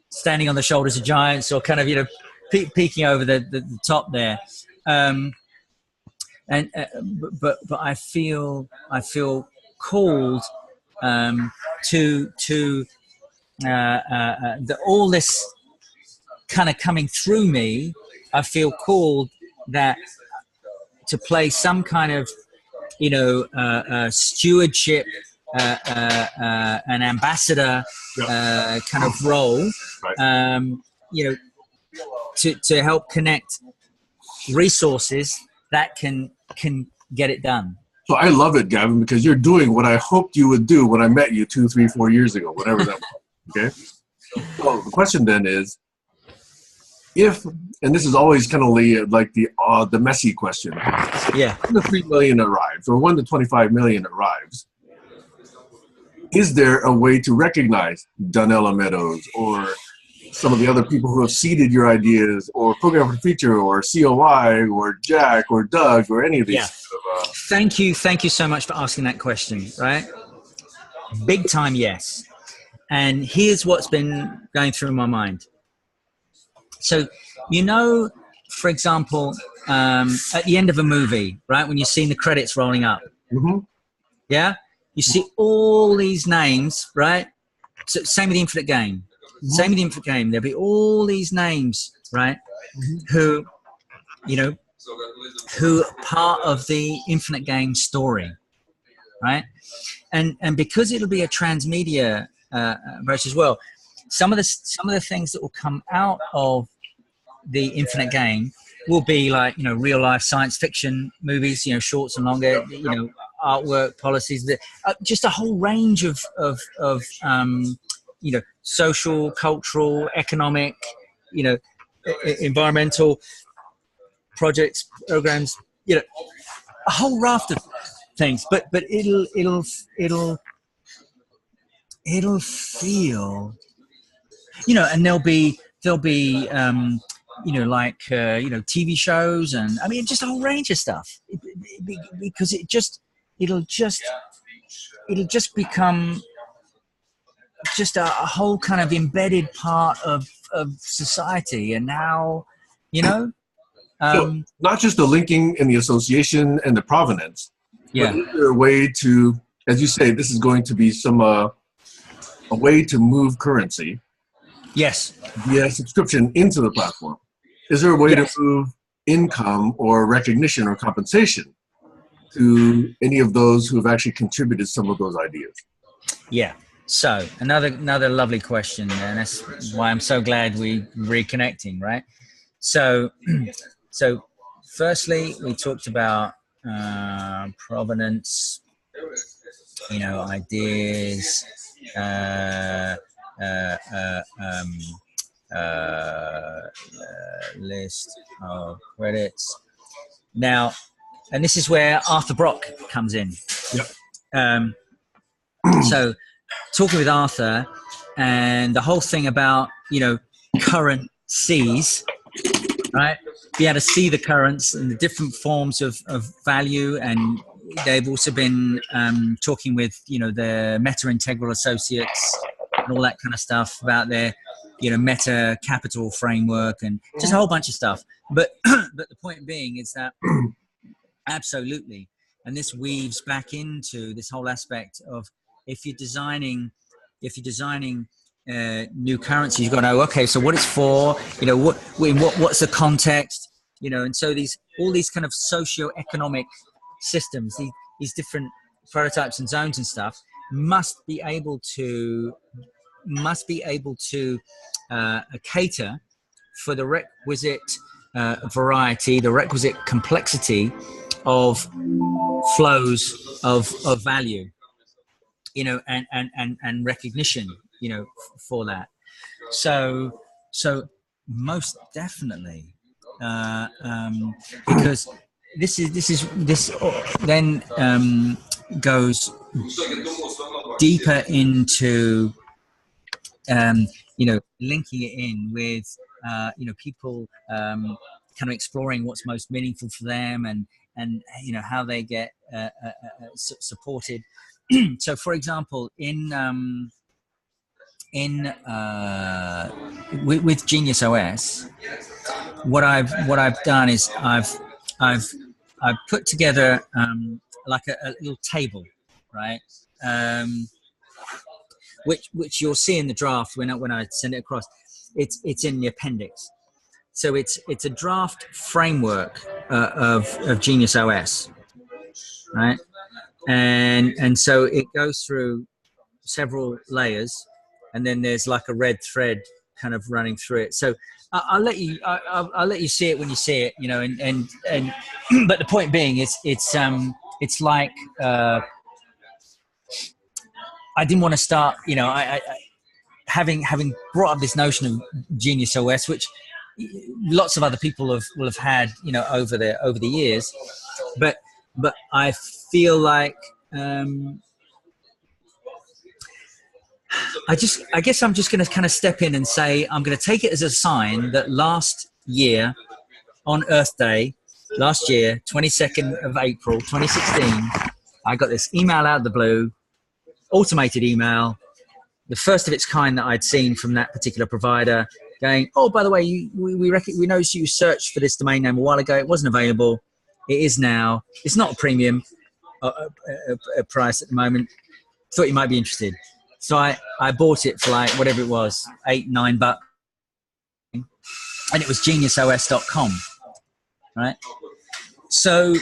standing on the shoulders of giants, or kind of, peeking over the top there. But I feel called to all this kind of coming through me. I feel called that to play some kind of stewardship, an ambassador kind of role, Right. To help connect resources that can get it done. So I love it, Gavin, because you're doing what I hoped you would do when I met you 2, 3, 4 years ago, whatever that was. Okay. So the question then is, and this is always kind of like the messy question. Yeah. When the 3 million arrives, or when the 25 million arrives, is there a way to recognize Donella Meadows or some of the other people who have seeded your ideas, or Program for the Future, or COI, or Jack, or Doug, or any of these? Yeah. Thank you so much for asking that question. Right, big time, yes. And here's what's been going through my mind. So, for example, at the end of a movie, right, when you've seen the credits rolling up, yeah, you see all these names, right? So, same with the Infinite Game. Same with the Infinite Game. There'll be all these names, right? Who are part of the Infinite Game story, right? And because it'll be a transmedia approach as well, some of the things that will come out of the Infinite Game will be like real life science fiction movies, shorts and longer, artwork, policies, just a whole range of social, cultural, economic, environmental projects, programs, a whole raft of things. But it'll feel, and there'll be TV shows, and I mean just a whole range of stuff, because it'll just become just a whole kind of embedded part of society. And now, so not just the linking and the association and the provenance, yeah. But is there a way to, as you say, this is going to be a way to move currency? Yes. Via subscription into the platform. Is there a way to move income or recognition or compensation to any of those who have actually contributed some of those ideas? Yeah. So another lovely question, and that's why I'm so glad we're reconnecting, right? So firstly, we talked about provenance, ideas, list of credits. Now, and this is where Arthur Brock comes in. Yep. So talking with Arthur, and the whole thing about, currencies, right? Be able to see the currents and the different forms of value. And they've also been talking with, the Meta Integral Associates, and all that kind of stuff about their, meta capital framework and just a whole bunch of stuff. But but the point being is that absolutely, and this weaves back into this whole aspect of if you're designing new currency, you've got to know, okay, so what it's for, what's the context, and so all these kind of socio-economic systems, these different prototypes and zones and stuff must be able to cater for the requisite variety, the requisite complexity of flows of value, and recognition, for that. So most definitely, because this then goes deeper into linking it in with people kind of exploring what's most meaningful for them, and how they get supported. So, for example, with Genius OS, what I've done is I've put together like a little table, right? Which you'll see in the draft when I send it across. It's in the appendix. So it's a draft framework of Genius OS, right? And so it goes through several layers, and then there's like a red thread kind of running through it. So I'll let you see it when you see it, and but the point being is it's like I didn't want to start, I having brought up this notion of Genius OS, which lots of other people will have had, over the years, but I feel like I guess I'm just going to kind of step in and say I'm going to take it as a sign that last year on Earth Day, last year, 22nd of April, 2016, I got this email out of the blue, automated email, the first of its kind that I'd seen from that particular provider, going, oh, by the way, we noticed you searched for this domain name a while ago. It wasn't available. It is now. It's not a premium price at the moment. Thought you might be interested. So I bought it for like whatever it was, $8-9, and it was geniusos.com, right? So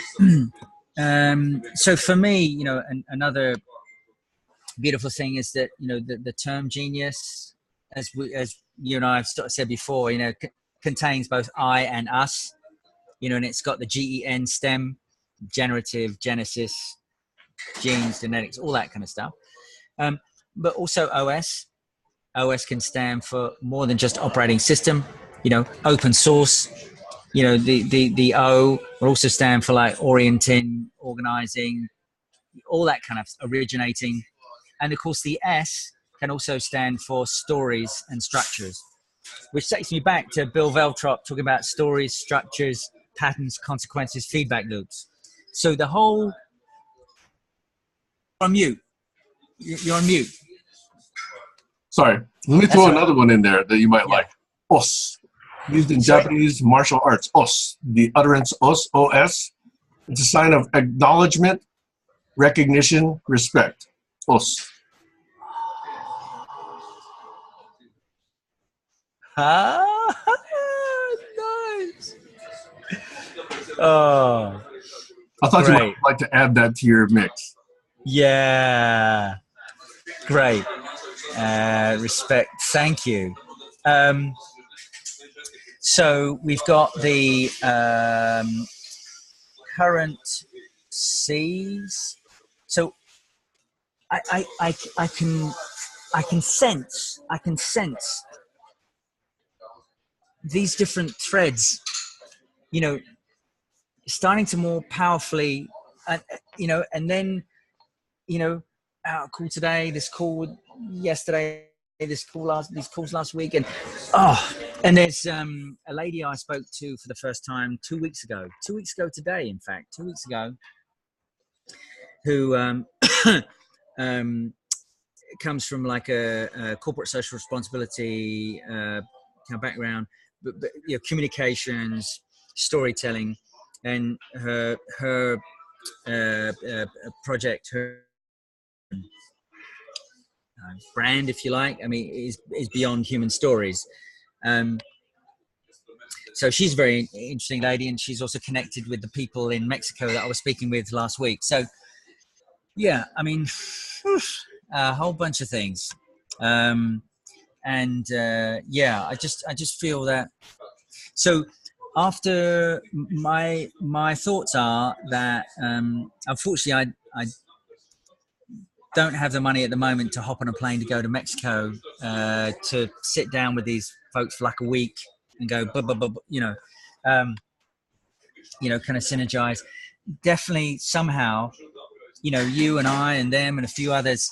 so for me, another beautiful thing is that the term genius, as you and I have said before, contains both I and us, and it's got the GEN stem, generative, genesis, genes, genetics, all that kind of stuff. But also OS can stand for more than just operating system, open source. The O will also stand for like orienting, organizing, all that kind of originating. And of course the S can also stand for stories and structures, which takes me back to Bill Veltrop talking about stories, structures, patterns, consequences, feedback loops. So the whole... On mute. You're on mute. Sorry. Let me throw another one in there that you might like. Os. Used in Japanese martial arts. Os. The utterance os, O-S. It's a sign of acknowledgement, recognition, respect. Os. Nice. Oh, I thought you might like to add that to your mix. Yeah, great. Respect. Thank you. So we've got the current C's. So I can sense these different threads, starting to more powerfully, and then, our call today, this call yesterday, these calls last week, and and there's a lady I spoke to for the first time 2 weeks ago today, in fact, 2 weeks ago, who comes from like a corporate social responsibility kind of background, but you know, communications, storytelling, and her project, her brand, if you like, I mean, is beyond human stories. So she's a very interesting lady, and she's also connected with the people in Mexico that I was speaking with last week. So yeah, I mean, a whole bunch of things. And yeah, I just feel that. So after my thoughts are that unfortunately I don't have the money at the moment to hop on a plane to go to Mexico to sit down with these folks for like a week and go, kind of synergize. Definitely somehow, you and I and them and a few others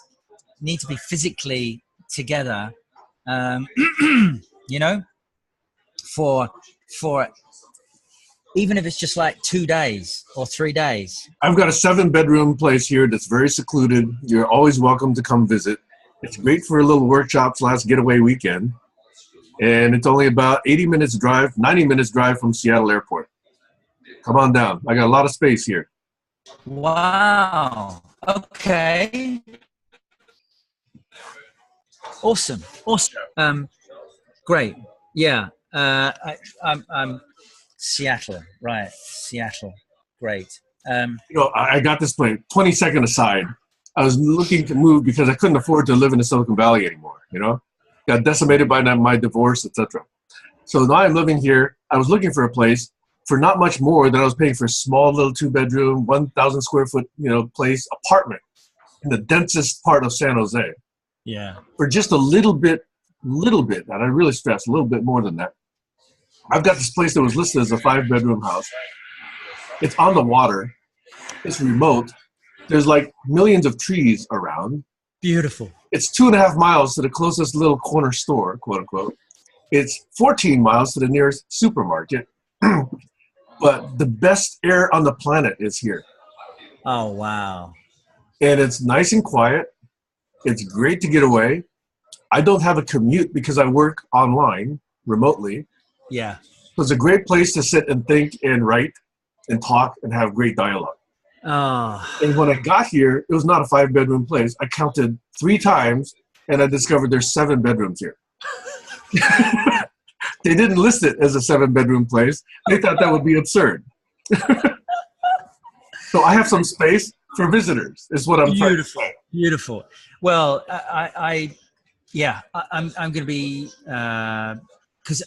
need to be physically together, um, you know, for even if it's just like 2 days or 3 days. I've got a 7-bedroom place here that's very secluded. You're always welcome to come visit. It's great for a little workshop / getaway weekend. And it's only about 90 minutes drive from Seattle Airport. Come on down. I got a lot of space here. Wow. Okay. Awesome. Great. Yeah. I'm Seattle. Right. Seattle. Great. I got this place. 20-second aside. I was looking to move because I couldn't afford to live in the Silicon Valley anymore. Got decimated by my divorce, etc. So now I'm living here. I was looking for a place for not much more than I was paying for a small little 2-bedroom, 1,000 square foot, place, apartment in the densest part of San Jose. Yeah. For just a little bit, and I really stress a little bit more than that. I've got this place that was listed as a 5-bedroom house. It's on the water. It's remote. There's like millions of trees around. Beautiful. It's 2.5 miles to the closest little corner store, quote unquote. It's 14 miles to the nearest supermarket. But the best air on the planet is here. Oh, wow. And it's nice and quiet. It's great to get away. I don't have a commute because I work online remotely. Yeah. So it's a great place to sit and think and write and talk and have great dialogue. Oh. And when I got here, it was not a 5-bedroom place. I counted 3 times and I discovered there's 7 bedrooms here. They didn't list it as a 7-bedroom place. They thought that would be absurd. So I have some space for visitors is what I'm trying to say. Beautiful. Well, I'm going to be, because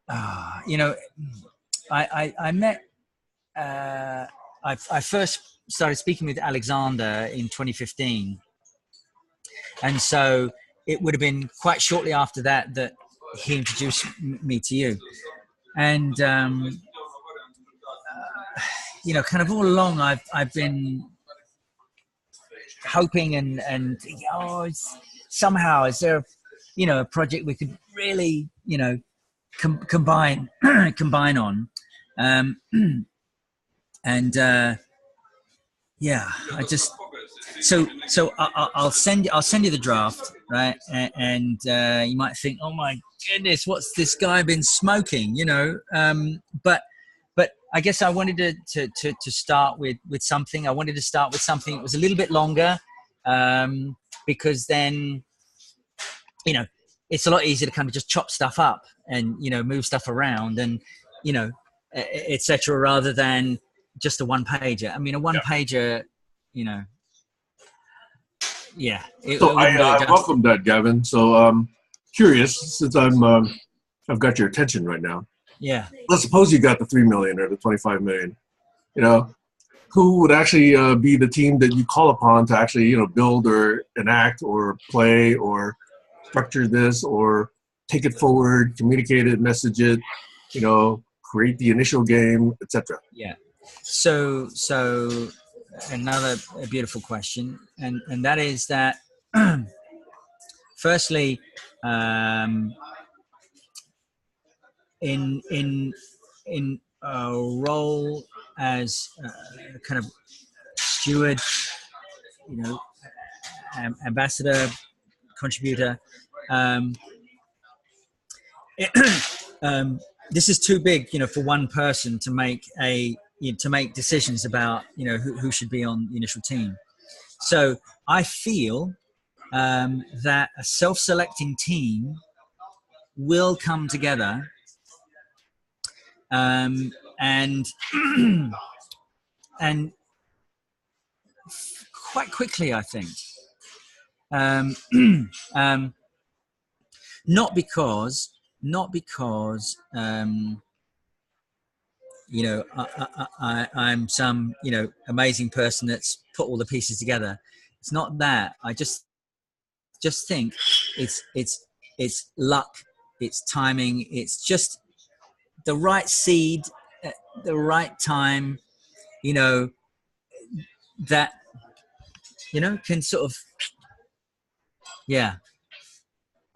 I met, I first started speaking with Alexander in 2015. And so it would have been quite shortly after that he introduced me to you. And, kind of all along, I've been hoping and somehow is there, a project we could really, combine on. I just, so I'll send you the draft, right? And you might think, oh my goodness, what's this guy been smoking? But I guess I wanted to start with something. I wanted to start with something that was a little bit longer, because then, it's a lot easier to kind of just chop stuff up and, move stuff around and, etc. rather than just a one-pager. I mean, a one-pager, yeah. I welcome that, Gavin. So curious, since I've got your attention right now. Yeah. Let's suppose you got the 3 million or the 25 million. Who would actually be the team that you call upon to actually, build or enact or play or structure this or take it forward, communicate it, message it, create the initial game, etc. Yeah. So another beautiful question, and that is that firstly, in a role as a kind of steward, ambassador, contributor. This is too big, for one person to make decisions about, who should be on the initial team. So I feel that a self-selecting team will come together, and and quite quickly, I think. Not because I'm some amazing person that's put all the pieces together. It's not that. I just think it's luck, it's timing, it's just the right seed at the right time, that can sort of,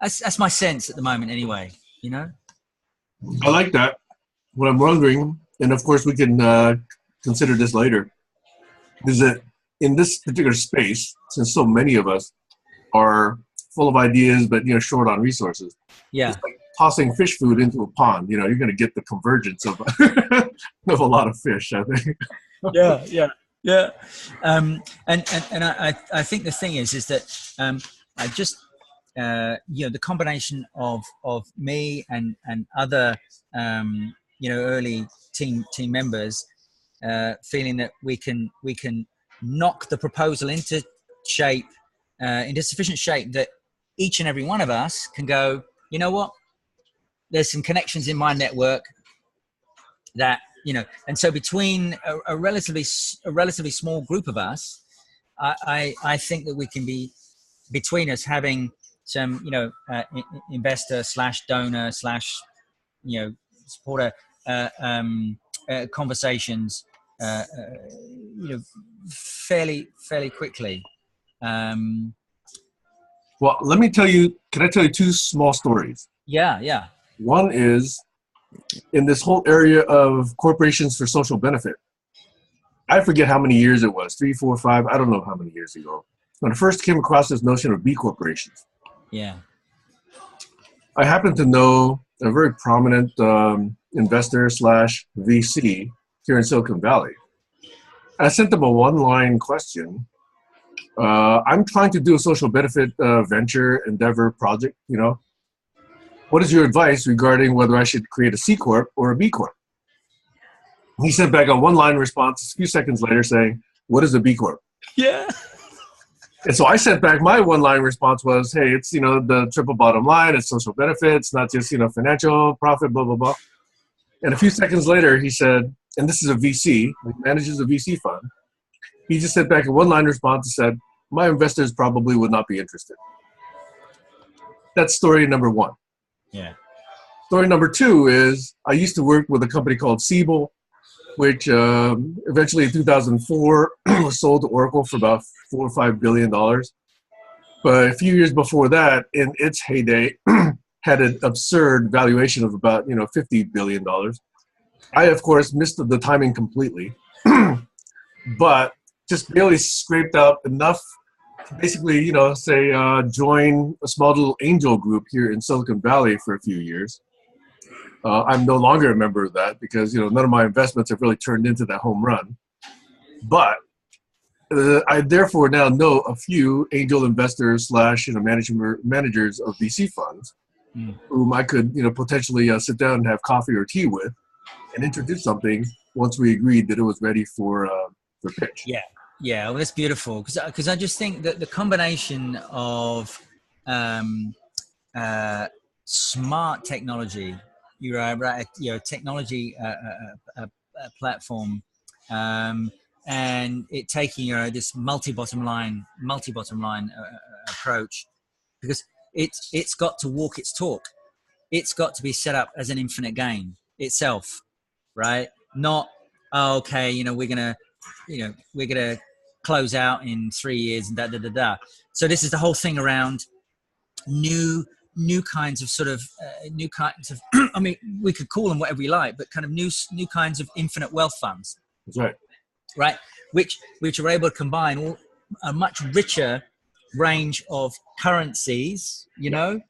that's my sense at the moment anyway. I like that. What I'm wondering, and of course we can consider this later, is that in this particular space, since so many of us are full of ideas but short on resources, it's like tossing fish food into a pond. You're going to get the convergence of of a lot of fish, I think. Yeah. And I think the thing is that I just the combination of me and other early team members feeling that we can knock the proposal into shape, into sufficient shape that each and every one of us can go, you know what, there's some connections in my network that and so between a relatively small group of us, I think that we can be, between us, having some investor / donor / supporter conversations fairly quickly. Well, let me tell you. Can I tell you two small stories? Yeah. One is in this whole area of corporations for social benefit. I forget how many years it was, 3, 4, 5. I don't know how many years ago, when I first came across this notion of B corporations. Yeah. I happen to know a very prominent investor / VC here in Silicon Valley. I sent them a one-line question. I'm trying to do a social benefit venture endeavor project, What is your advice regarding whether I should create a C Corp or a B Corp? He sent back a one-line response a few seconds later saying, what is a B Corp? Yeah. And so I sent back my one-line response was, hey, it's, the triple bottom line, it's social benefits, not just, financial profit, blah, blah, blah. And a few seconds later, he said, and this is a VC, he manages a VC fund. He just sent back a one-line response and said, my investors probably would not be interested. That's story number one. Yeah. Story number two is I used to work with a company called Siebel, which eventually in 2004 was sold to Oracle for about $4 or $5 billion. But a few years before that, in its heyday, had an absurd valuation of about $50 billion. I, of course, missed the timing completely, but just barely scraped out enough to basically, join a small little angel group here in Silicon Valley for a few years. I'm no longer a member of that because, none of my investments have really turned into that home run. But I therefore now know a few angel investors / managers of VC funds whom I could, potentially sit down and have coffee or tea with and introduce something once we agreed that it was ready for pitch. Yeah, well, that's beautiful because I just think that the combination of smart technology, technology platform, and it taking this multi-bottom line approach, because it's got to walk its talk. It's got to be set up as an infinite game itself, right? Not we're gonna close out in 3 years and da. So this is the whole thing around new kinds of I mean, we could call them whatever we like, but kind of new kinds of infinite wealth funds. That's right. right? Which are able to combine a much richer range of currencies, you know,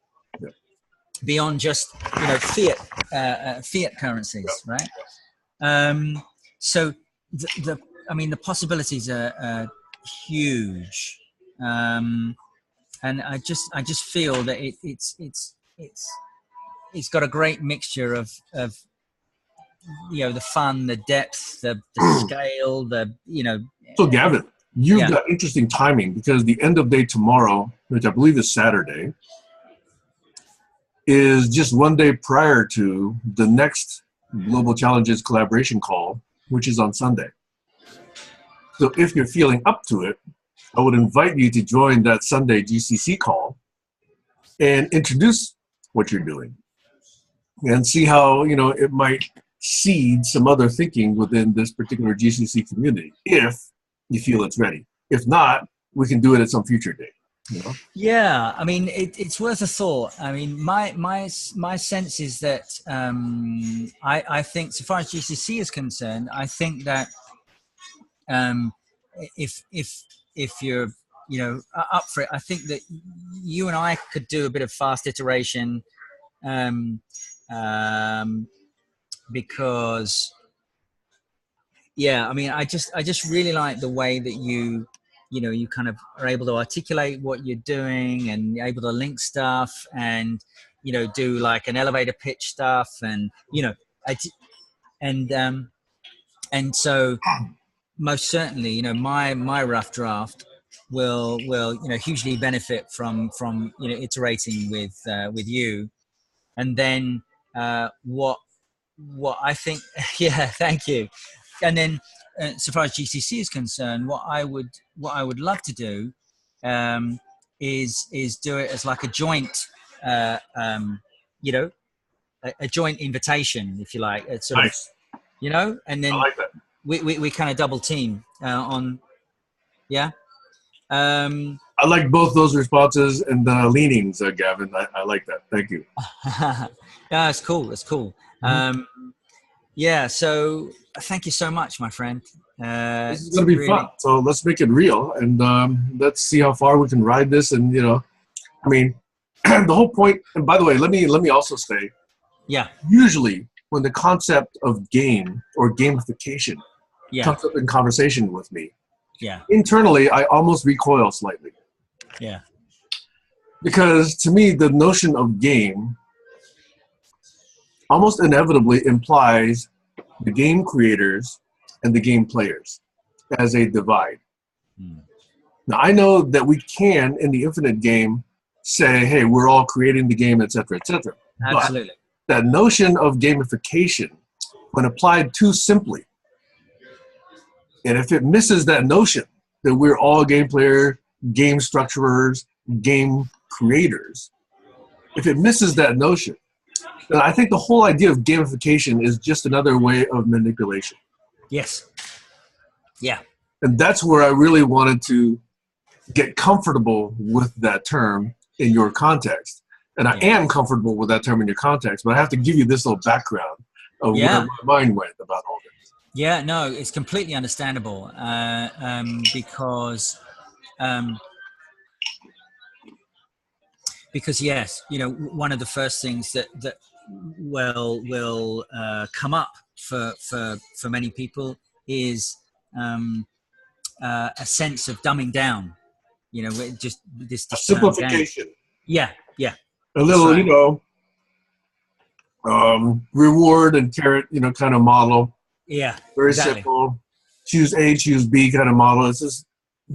beyond just fiat currencies, right? So the possibilities are huge, and I just feel that it's got a great mixture of the fun, the depth, the scale, So Gavin, you've got interesting timing, because the end of day tomorrow, which I believe is Saturday, is just one day prior to the next Global Challenges collaboration call, which is on Sunday. So if you're feeling up to it, I would invite you to join that Sunday GCC call and introduce what you're doing and see how, it might seed some other thinking within this particular GCC community, if you feel it's ready. If not, we can do it at some future date. Yeah, I mean, it's worth a thought. I mean, my sense is that I think, so far as GCC is concerned, I think that if you're up for it, I think that you and I could do a bit of fast iteration, because I mean, I just really like the way that you kind of are able to articulate what you're doing and able to link stuff and do like an elevator pitch stuff, and and so most certainly my rough draft will hugely benefit from iterating with you. And then what I think thank you. And then so far as GCC is concerned, what I would love to do is do it as like a joint a joint invitation, if you like. It's sort Nice. of and then I like that. we kind of double team on I like both those responses and the leanings, Gavin. I like that. Thank you. Yeah, it's cool. It's cool. So thank you so much, my friend. This is going to be fun. So let's make it real, and let's see how far we can ride this. And I mean, the whole point. And by the way, let me also say, usually when the concept of game or gamification comes up in conversation with me, internally I almost recoil slightly. Because to me, the notion of game almost inevitably implies the game creators and the game players as a divide. Now, I know that we can, in the infinite game, say, hey, we're all creating the game, et cetera, et cetera. Absolutely. But that notion of gamification, when applied too simply, and if it misses that notion that we're all game players, game structurers, game creators, if it misses that notion, then I think the whole idea of gamification is just another way of manipulation. Yes. Yeah. And that's where I really wanted to get comfortable with that term in your context. And I am comfortable with that term in your context, but I have to give you this little background of where my mind went about all this. Yeah, no, it's completely understandable because yes, one of the first things that will come up for many people is a sense of dumbing down. Just this simplification. Yeah. A little, reward and carrot, kind of model. Yeah. Very simple. Choose A, choose B kind of model. It's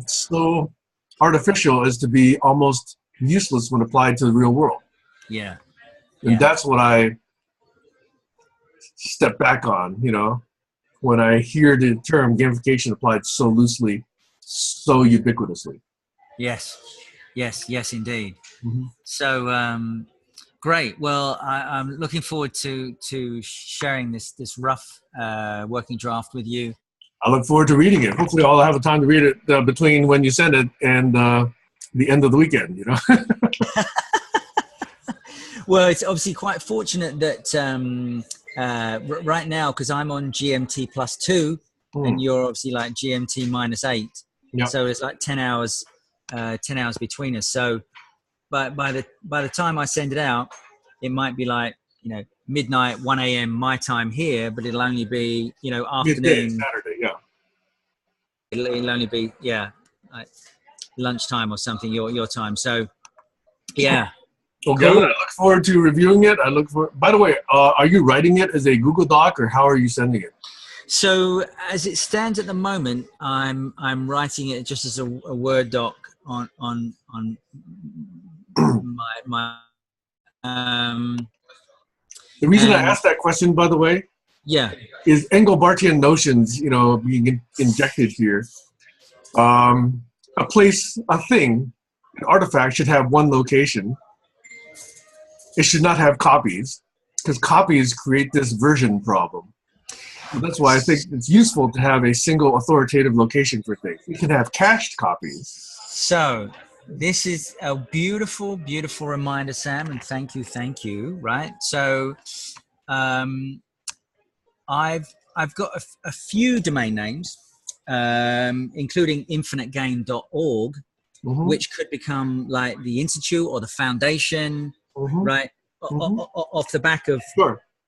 so artificial as to be almost useless when applied to the real world. Yeah. And that's what I step back on, when I hear the term gamification applied so loosely, so ubiquitously. Yes, indeed. So great. Well, I'm looking forward to sharing this rough working draft with you. I look forward to reading it. Hopefully I'll have a time to read it between when you send it and the end of the weekend, Well, it's obviously quite fortunate that right now, because I'm on GMT +2, and you're obviously like GMT -8. Yep. So it's like 10 hours between us. So by the time I send it out, it might be like, you know, midnight, 1 a.m. my time here, but it'll only be, you know, Midday, afternoon. Saturday, yeah. It'll only be, yeah, like lunchtime or something, your time. So, yeah. Well, Cool. Gavin, I look forward to reviewing it. By the way, are you writing it as a Google Doc, or how are you sending it? So as it stands at the moment, I'm writing it just as a Word doc on my The reason I asked that question, by the way, yeah, is Engelbartian notions, you know, being injected here. A place, a thing, an artifact should have one location. It should not have copies, because copies create this version problem. So that's why I think it's useful to have a single authoritative location for things. You can have cached copies. So this is a beautiful, beautiful reminder, Sam, and thank you. Right. So I've got a few domain names, including infinitegain.org, which could become like the institute or the foundation, right? Off the back of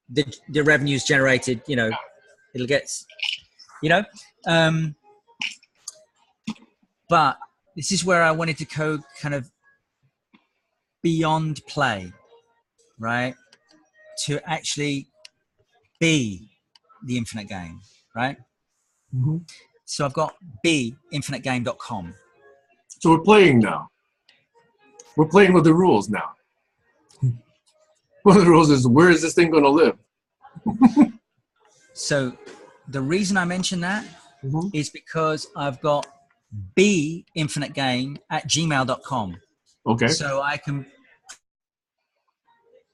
the revenues generated, you know, it'll get, you know, but this is where I wanted to go kind of beyond play, right? To actually be the infinite game, right? So I've got infinitegain.com. So we're playing now. We're playing with the rules now. One of the rules is, where is this thing going to live? So the reason I mention that is because I've got binfinitegame@gmail.com. Okay. So I can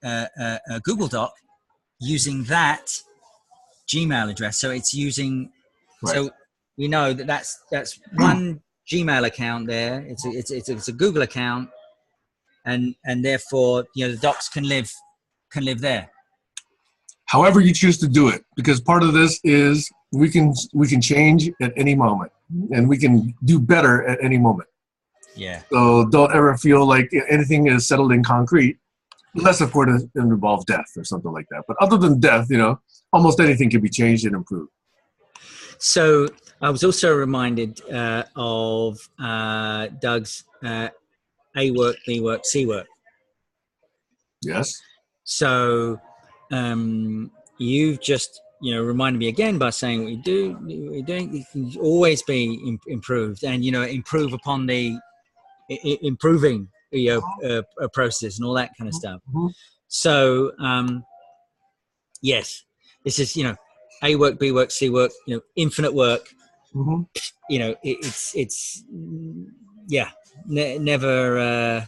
a Google Doc using that Gmail address. So it's using, so we know that that's one Gmail account there. It's a Google account, and therefore, you know, the docs can live there. However you choose to do it, because part of this is we can change at any moment, and we can do better at any moment. Yeah. So don't ever feel like anything is settled in concrete, unless of course it involves death or something like that. But other than death, you know, almost anything can be changed and improved. So I was also reminded of Doug's A work, B work, C work. Yes. So you've just, you know, reminded me again by saying what you're doing. It can always be improved, and, you know, improve upon the improving, you know, process and all that kind of stuff. So yes, this is, you know, A work, B work, C work, you know, infinite work. You know, it's yeah, never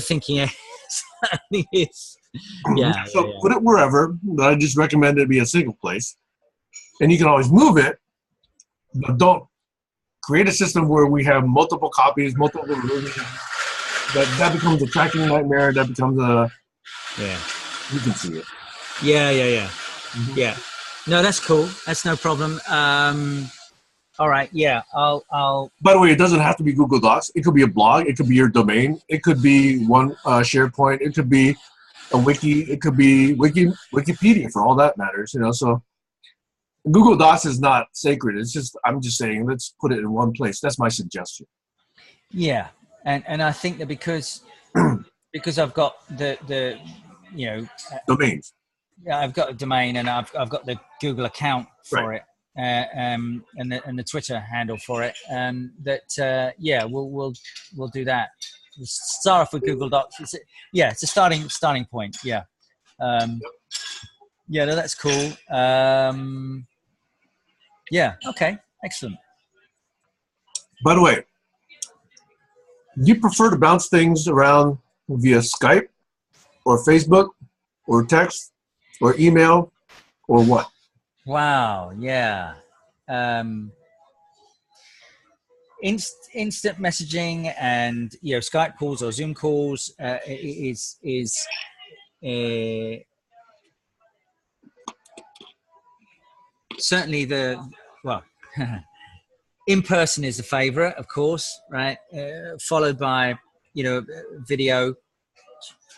thinking it's yeah. So put it wherever. I just recommend it be a single place, and you can always move it, but don't create a system where we have multiple copies, multiple versions. That becomes a tracking nightmare. That becomes a you can see it. Yeah. No, that's cool. That's no problem. All right. Yeah. I'll. By the way, it doesn't have to be Google Docs. It could be a blog. It could be your domain. It could be one SharePoint. It could be a wiki. It could be Wikipedia, for all that matters. You know, so Google Docs is not sacred. It's just, I'm just saying, let's put it in one place. That's my suggestion. Yeah, and I think that because I've got the you know, domains. Yeah, I've got a domain, and I've got the Google account for it, and the Twitter handle for it. Yeah, we'll do that. We'll start off with Google Docs. It's a starting point. Yeah, yeah, no, that's cool. Yeah, okay, excellent. By the way, do you prefer to bounce things around via Skype or Facebook or text or email or what? Wow, yeah. Instant messaging and, you know, Skype calls or Zoom calls is certainly in person is the favorite, of course, right? Followed by, video.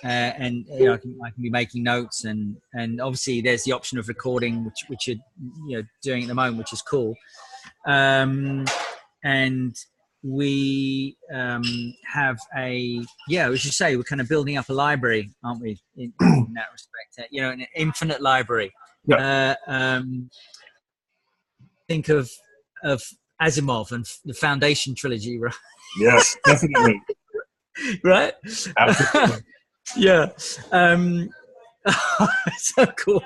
And I can be making notes, and obviously there's the option of recording, which you're doing at the moment, which is cool. And we have we should say we're kind of building up a library, aren't we? In that respect, an infinite library. Yeah. Think of Asimov and the Foundation trilogy, right? Yes, definitely. Right. Absolutely. Yeah. So cool.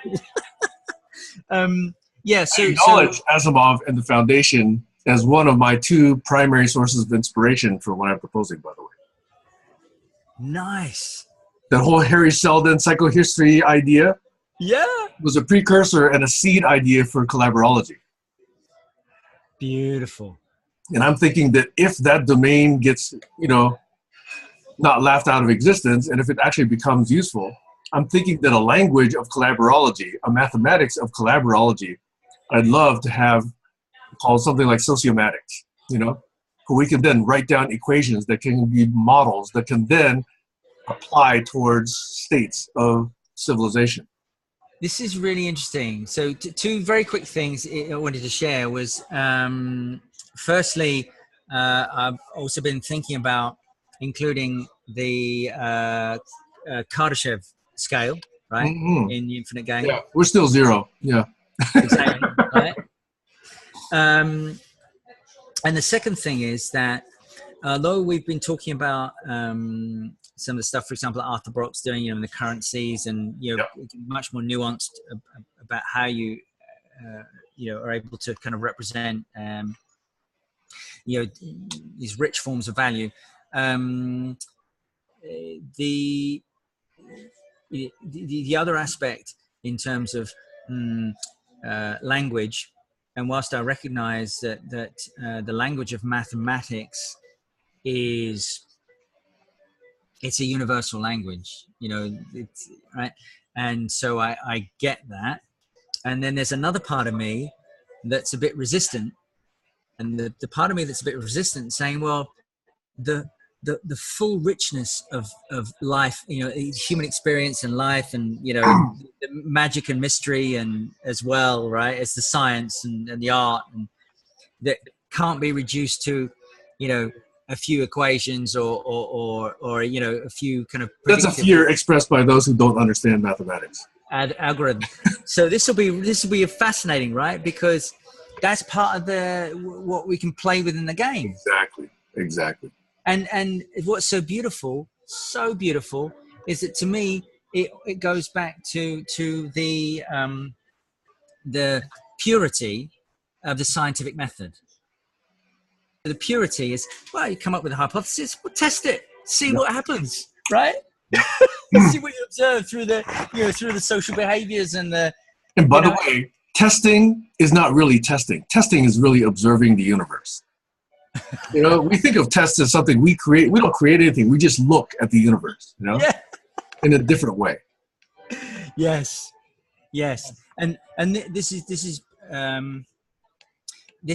Yeah. So I acknowledge Asimov and the Foundation as one of my two primary sources of inspiration for what I'm proposing, by the way. Nice. The whole Harry Seldon psychohistory idea was a precursor and a seed idea for collaborology. Beautiful. And I'm thinking that if that domain gets, not laughed out of existence, and if it actually becomes useful, I'm thinking that a language of collaborology, a mathematics of collaborology, I'd love to have called something like sociomatics, where we can then write down equations that can be models that can then apply towards states of civilization. This is really interesting. So two very quick things I wanted to share was, firstly, I've also been thinking about including the Kardashev scale, right, in the infinite game. Yeah, we're still zero. Yeah. Exactly, right? And the second thing is that although we've been talking about some of the stuff, for example, that Arthur Brock's doing, in the currencies, and much more nuanced about how you are able to kind of represent these rich forms of value. The other aspect in terms of language, and whilst I recognize that the language of mathematics it's a universal language, it's right. And so I get that. And then there's another part of me that's a bit resistant. And the part of me that's a bit resistant saying, well, the full richness of life, human experience and life, and, the magic and mystery, and as well, right, as the science and the art, and that can't be reduced to, a few equations or a few kind of that's a fear expressed by those who don't understand mathematics algorithm. So this will be fascinating, right? Because that's part of what we can play with in the game. Exactly. And what's so beautiful is that, to me, it goes back to the purity of the scientific method. The purity is, well, you come up with a hypothesis, well, test it, see what happens, right? See what you observe through the social behaviors and the. And by the way, testing is not really testing. Testing is really observing the universe. We think of tests as something we create. We don't create anything. We just look at the universe, in a different way. Yes. And this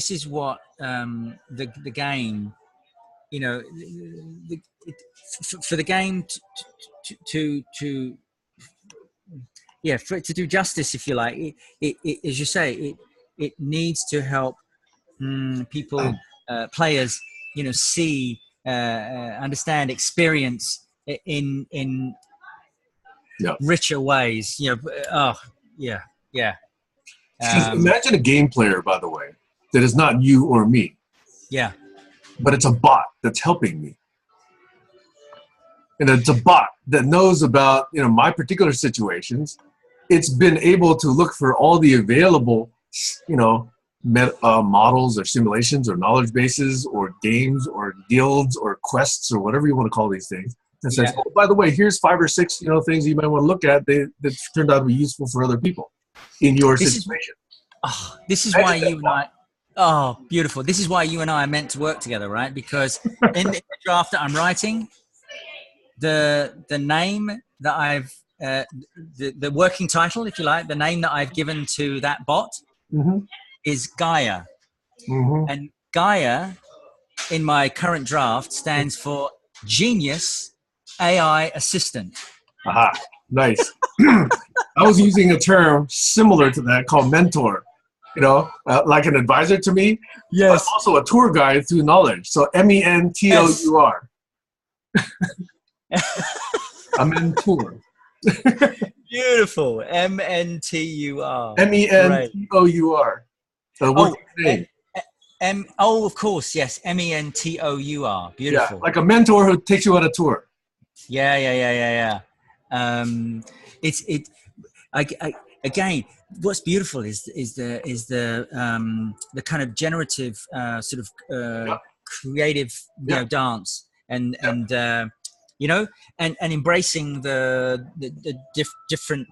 is what the game, for the game for it to do justice, if you like, it as you say, it needs to help people, players, see, understand, experience in richer ways. Imagine a game player, by the way, that is not you or me. Yeah. But it's a bot that's helping me. And it's a bot that knows about, my particular situations. It's been able to look for all the available, models or simulations or knowledge bases or games or guilds or quests or whatever you want to call these things. And says, oh, by the way, here's 5 or 6, things you might want to look at that turned out to be useful for other people in your situation. This is why you and I. Oh, beautiful. This is why you and I are meant to work together, right? Because in the draft that I'm writing, the name that I've, the working title, if you like, the name that I've given to that bot is Gaia. Mm-hmm. And Gaia, in my current draft, stands for Genius AI Assistant. Aha, nice. I was using a term similar to that called mentor, like an advisor to me, but Yes. also a tour guide through knowledge. So mentor. A mentor. Beautiful. MNTUR. Great. mentor. So what's your name? Oh, of course, yes. MENTOUR. Yeah, Beautiful. like a mentor who takes you on a tour. Yeah. Again, what's beautiful is the kind of generative sort of Yep. creative dance and embracing the different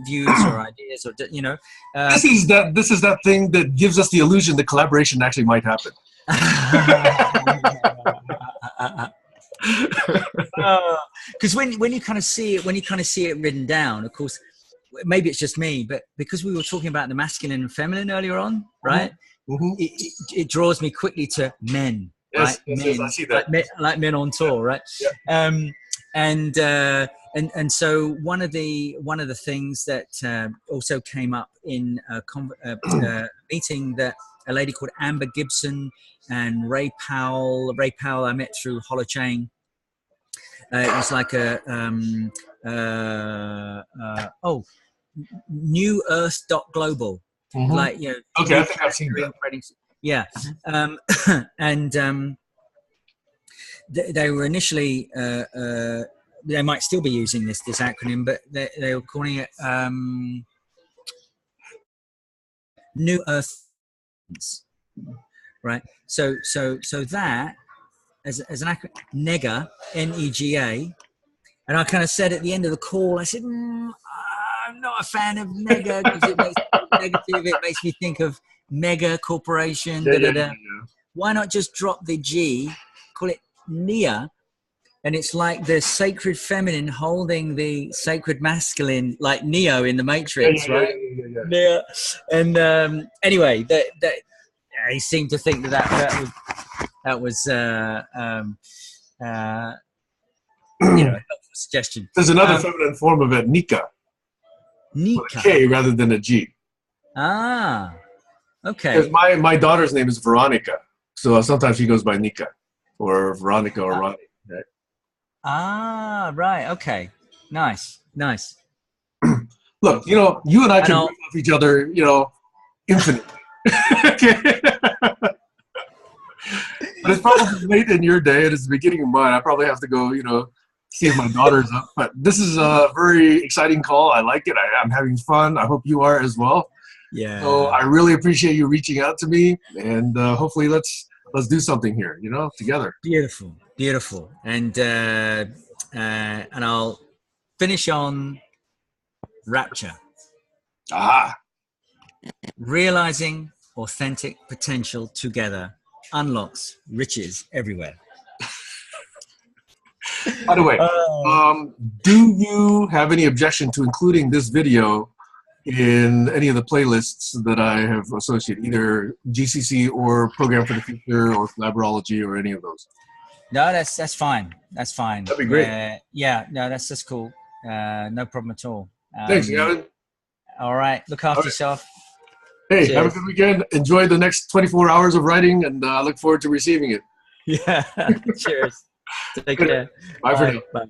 views or ideas or This is that thing that gives us the illusion that collaboration actually might happen. Because when you kind of see it written down, of course, maybe it's just me, but because we were talking about the masculine and feminine earlier on, right? Mm-hmm. It draws me quickly to men, Yes, right? Men, I see that. like men on tour, right? Yeah. And so one of the things that also came up in a meeting that a lady called Amber Gibson and Ray Powell I met through Holochain. It was like New Earth Global. Mm-hmm. Like, okay, I think I've seen that. Yeah. And they were initially they might still be using this acronym, but they were calling it New Earth, right? So that as an acronym, NEGA, NEGA. And I kind of said at the end of the call, I said, I'm not a fan of NEGA because it makes me negative. It makes me think of mega corporation. Yeah. Why not just drop the G, call it NIA? And it's like the sacred feminine holding the sacred masculine, like Neo in the Matrix, right? Yeah. And anyway, he seemed to think that was a helpful suggestion. There's another feminine form of it, Nika. Nika. With a K rather than a G. Ah, okay. Because my daughter's name is Veronica, so sometimes she goes by Nika or Veronica or Ronnie. Right? Ah, right. Okay. Nice. Look, you and I can riff off each other, infinitely. But it's probably late in your day and it's the beginning of mine. I probably have to go, see if my daughter's up. But this is a very exciting call. I like it. I'm having fun. I hope you are as well. Yeah. So I really appreciate you reaching out to me, and hopefully let's do something here, together. Beautiful. And I'll finish on rapture. Realizing authentic potential together unlocks riches everywhere. By the way, do you have any objection to including this video in any of the playlists that I have associated, either GCC or Program for the Future or Collaborology or any of those? No, that's fine. That's fine. That'd be great. That's cool. No problem at all. Thanks, Gavin. All right. Look after yourself. Hey, Cheers. Have a good weekend. Enjoy the next 24 hours of writing, and I look forward to receiving it. Yeah. Cheers. Take care. Bye for now. Bye.